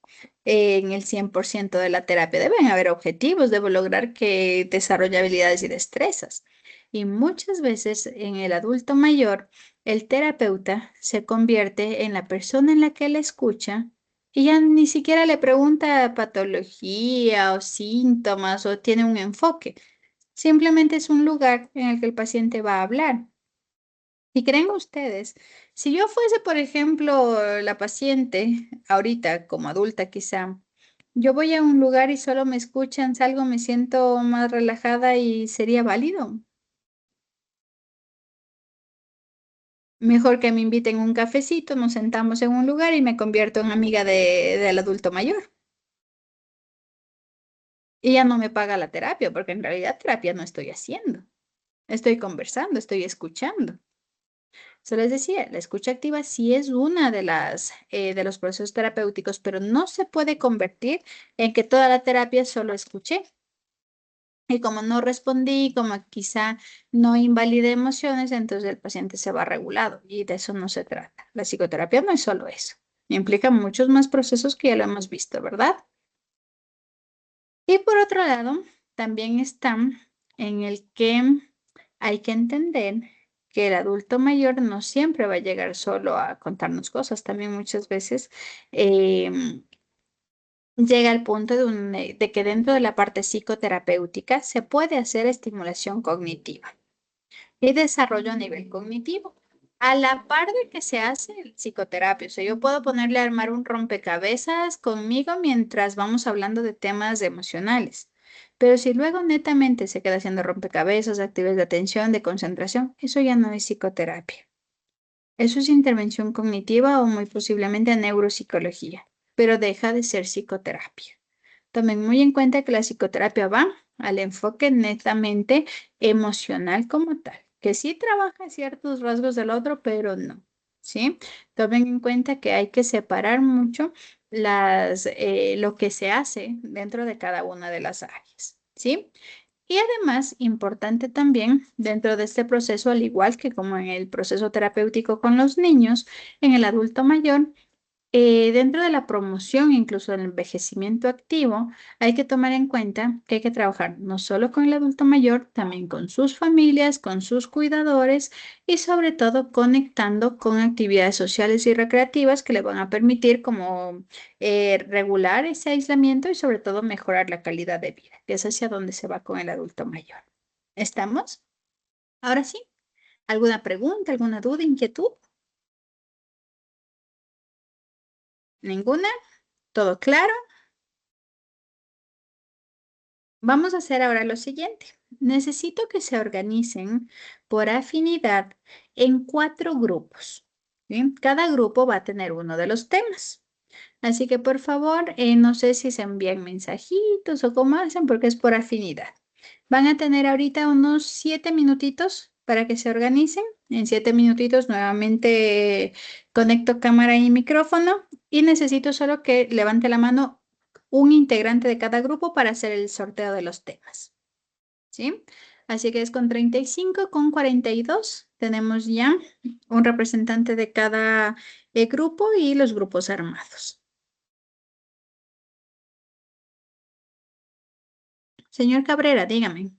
en el 100% de la terapia. Deben haber objetivos, debo lograr que desarrolle habilidades y destrezas. Y muchas veces en el adulto mayor, el terapeuta se convierte en la persona en la que le escucha y ya ni siquiera le pregunta patología o síntomas o tiene un enfoque. Simplemente es un lugar en el que el paciente va a hablar. ¿Y creen ustedes, si yo fuese, por ejemplo, la paciente, ahorita como adulta quizá, yo voy a un lugar y solo me escuchan, salgo, me siento más relajada y sería válido? Mejor que me inviten un cafecito, nos sentamos en un lugar y me convierto en amiga del adulto mayor. Y ya no me paga la terapia, porque en realidad terapia no estoy haciendo. Estoy conversando, estoy escuchando. Se les decía, la escucha activa sí es una de de los procesos terapéuticos, pero no se puede convertir en que toda la terapia solo escuché. Y como no respondí, como quizá no invalidé emociones, entonces el paciente se va regulado y de eso no se trata. La psicoterapia no es solo eso, implica muchos más procesos que ya lo hemos visto, ¿verdad? Y por otro lado, también está en el que hay que entender que el adulto mayor no siempre va a llegar solo a contarnos cosas, también muchas veces llega al punto de que dentro de la parte psicoterapéutica se puede hacer estimulación cognitiva y desarrollo a nivel cognitivo. A la par de que se hace el psicoterapia, o sea, yo puedo ponerle a armar un rompecabezas conmigo mientras vamos hablando de temas emocionales. Pero si luego netamente se queda haciendo rompecabezas, actividades de atención, de concentración, eso ya no es psicoterapia. Eso es intervención cognitiva o muy posiblemente neuropsicología, pero deja de ser psicoterapia. Tomen muy en cuenta que la psicoterapia va al enfoque netamente emocional como tal, que sí trabaja ciertos rasgos del otro, pero no, ¿sí? Tomen en cuenta que hay que separar mucho lo que se hace dentro de cada una de las áreas, ¿sí? Y además, importante también dentro de este proceso, al igual que como en el proceso terapéutico con los niños, en el adulto mayor, dentro de la promoción, incluso del envejecimiento activo, hay que tomar en cuenta que hay que trabajar no solo con el adulto mayor, también con sus familias, con sus cuidadores y sobre todo conectando con actividades sociales y recreativas que le van a permitir como regular ese aislamiento y sobre todo mejorar la calidad de vida, que es hacia donde se va con el adulto mayor. ¿Estamos? Ahora sí, ¿alguna pregunta, alguna duda, inquietud? ¿Ninguna? ¿Todo claro? Vamos a hacer ahora lo siguiente. Necesito que se organicen por afinidad en 4 grupos. ¿Bien? Cada grupo va a tener uno de los temas. Así que por favor, no sé si se envían mensajitos o cómo hacen porque es por afinidad. Van a tener ahorita unos 7 minutitos para que se organicen. En 7 minutitos nuevamente conecto cámara y micrófono y necesito solo que levante la mano un integrante de cada grupo para hacer el sorteo de los temas. ¿Sí? Así que es con 35, con 42. Tenemos ya un representante de cada grupo y los grupos armados. Señor Cabrera, dígame.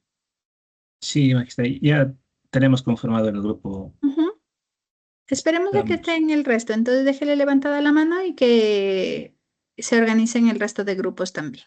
Sí, maestra, ya tenemos conformado el grupo. Ujú. Esperemos a que esté Estamos. en el resto. Entonces déjele levantada la mano y que se organicen el resto de grupos también.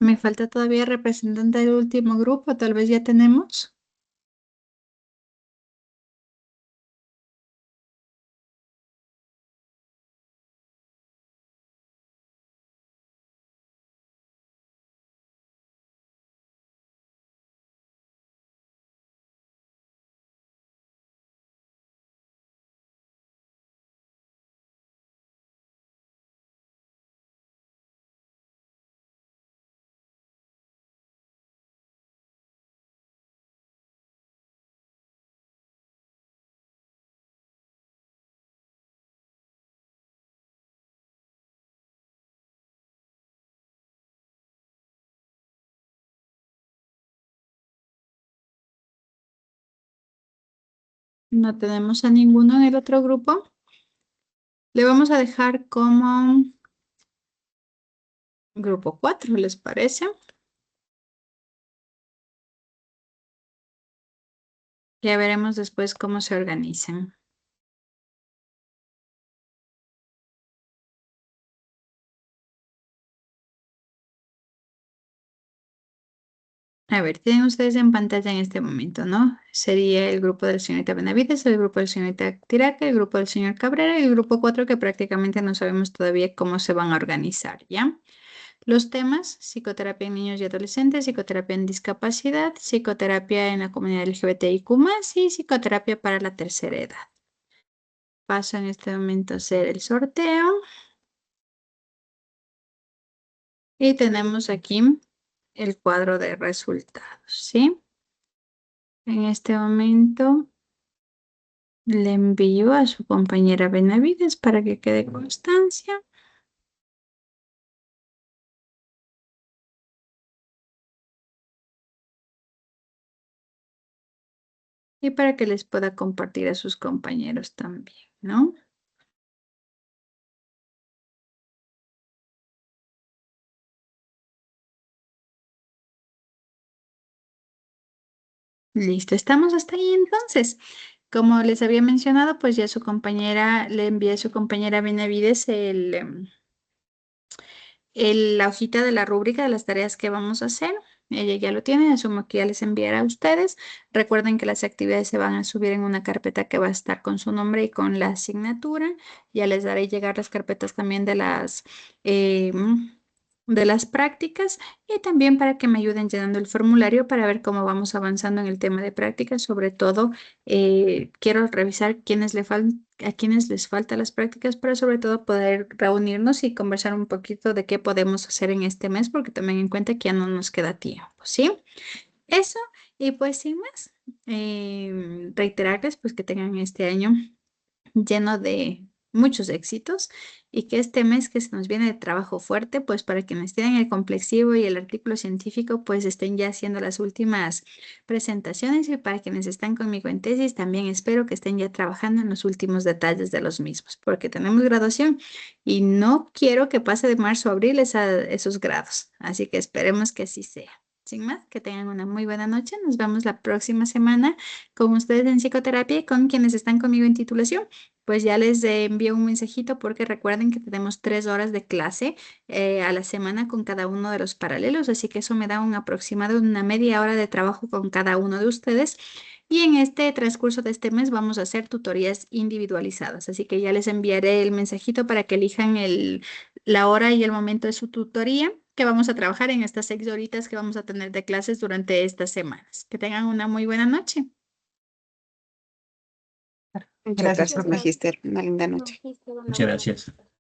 Me falta todavía representante del último grupo, tal vez ya tenemos. No tenemos a ninguno en el otro grupo. Le vamos a dejar como grupo 4, ¿les parece? Ya veremos después cómo se organizan. A ver, tienen ustedes en pantalla en este momento, ¿no? Sería el grupo de la señorita Benavides, el grupo de la señorita Tiraca, el grupo del señor Cabrera y el grupo 4 que prácticamente no sabemos todavía cómo se van a organizar, ¿ya? Los temas, psicoterapia en niños y adolescentes, psicoterapia en discapacidad, psicoterapia en la comunidad LGBTIQ+, y psicoterapia para la tercera edad. Paso en este momento a hacer el sorteo. Y tenemos aquí el cuadro de resultados, ¿sí? En este momento le envío a su compañera Benavides para que quede constancia. Y para que les pueda compartir a sus compañeros también, ¿no? Listo, estamos hasta ahí entonces. Como les había mencionado, pues ya su compañera, le envié a su compañera Benavides la hojita de la rúbrica de las tareas que vamos a hacer. Ella ya lo tiene, asumo que ya les enviará a ustedes. Recuerden que las actividades se van a subir en una carpeta que va a estar con su nombre y con la asignatura. Ya les daré llegar las carpetas también de las prácticas y también para que me ayuden llenando el formulario para ver cómo vamos avanzando en el tema de prácticas. Sobre todo, quiero revisar a quienes les faltan las prácticas para sobre todo poder reunirnos y conversar un poquito de qué podemos hacer en este mes, porque también en cuenta que ya no nos queda tiempo, ¿sí? Eso, y pues sin más, reiterarles pues que tengan este año lleno de muchos éxitos y que este mes que se nos viene de trabajo fuerte, pues para quienes tienen el complexivo y el artículo científico, pues estén ya haciendo las últimas presentaciones y para quienes están conmigo en tesis, también espero que estén ya trabajando en los últimos detalles de los mismos, porque tenemos graduación y no quiero que pase de marzo a abril esos grados, así que esperemos que así sea. Sin más, que tengan una muy buena noche. Nos vemos la próxima semana con ustedes en psicoterapia y con quienes están conmigo en titulación. Pues ya les envío un mensajito porque recuerden que tenemos 3 horas de clase a la semana con cada uno de los paralelos, así que eso me da un aproximado de una media hora de trabajo con cada uno de ustedes. Y en este transcurso de este mes vamos a hacer tutorías individualizadas, así que ya les enviaré el mensajito para que elijan la hora y el momento de su tutoría que vamos a trabajar en estas 6 horitas que vamos a tener de clases durante estas semanas. Que tengan una muy buena noche. Muchas gracias, Magíster. Una linda noche. Magíster, una Muchas buena gracias. noche.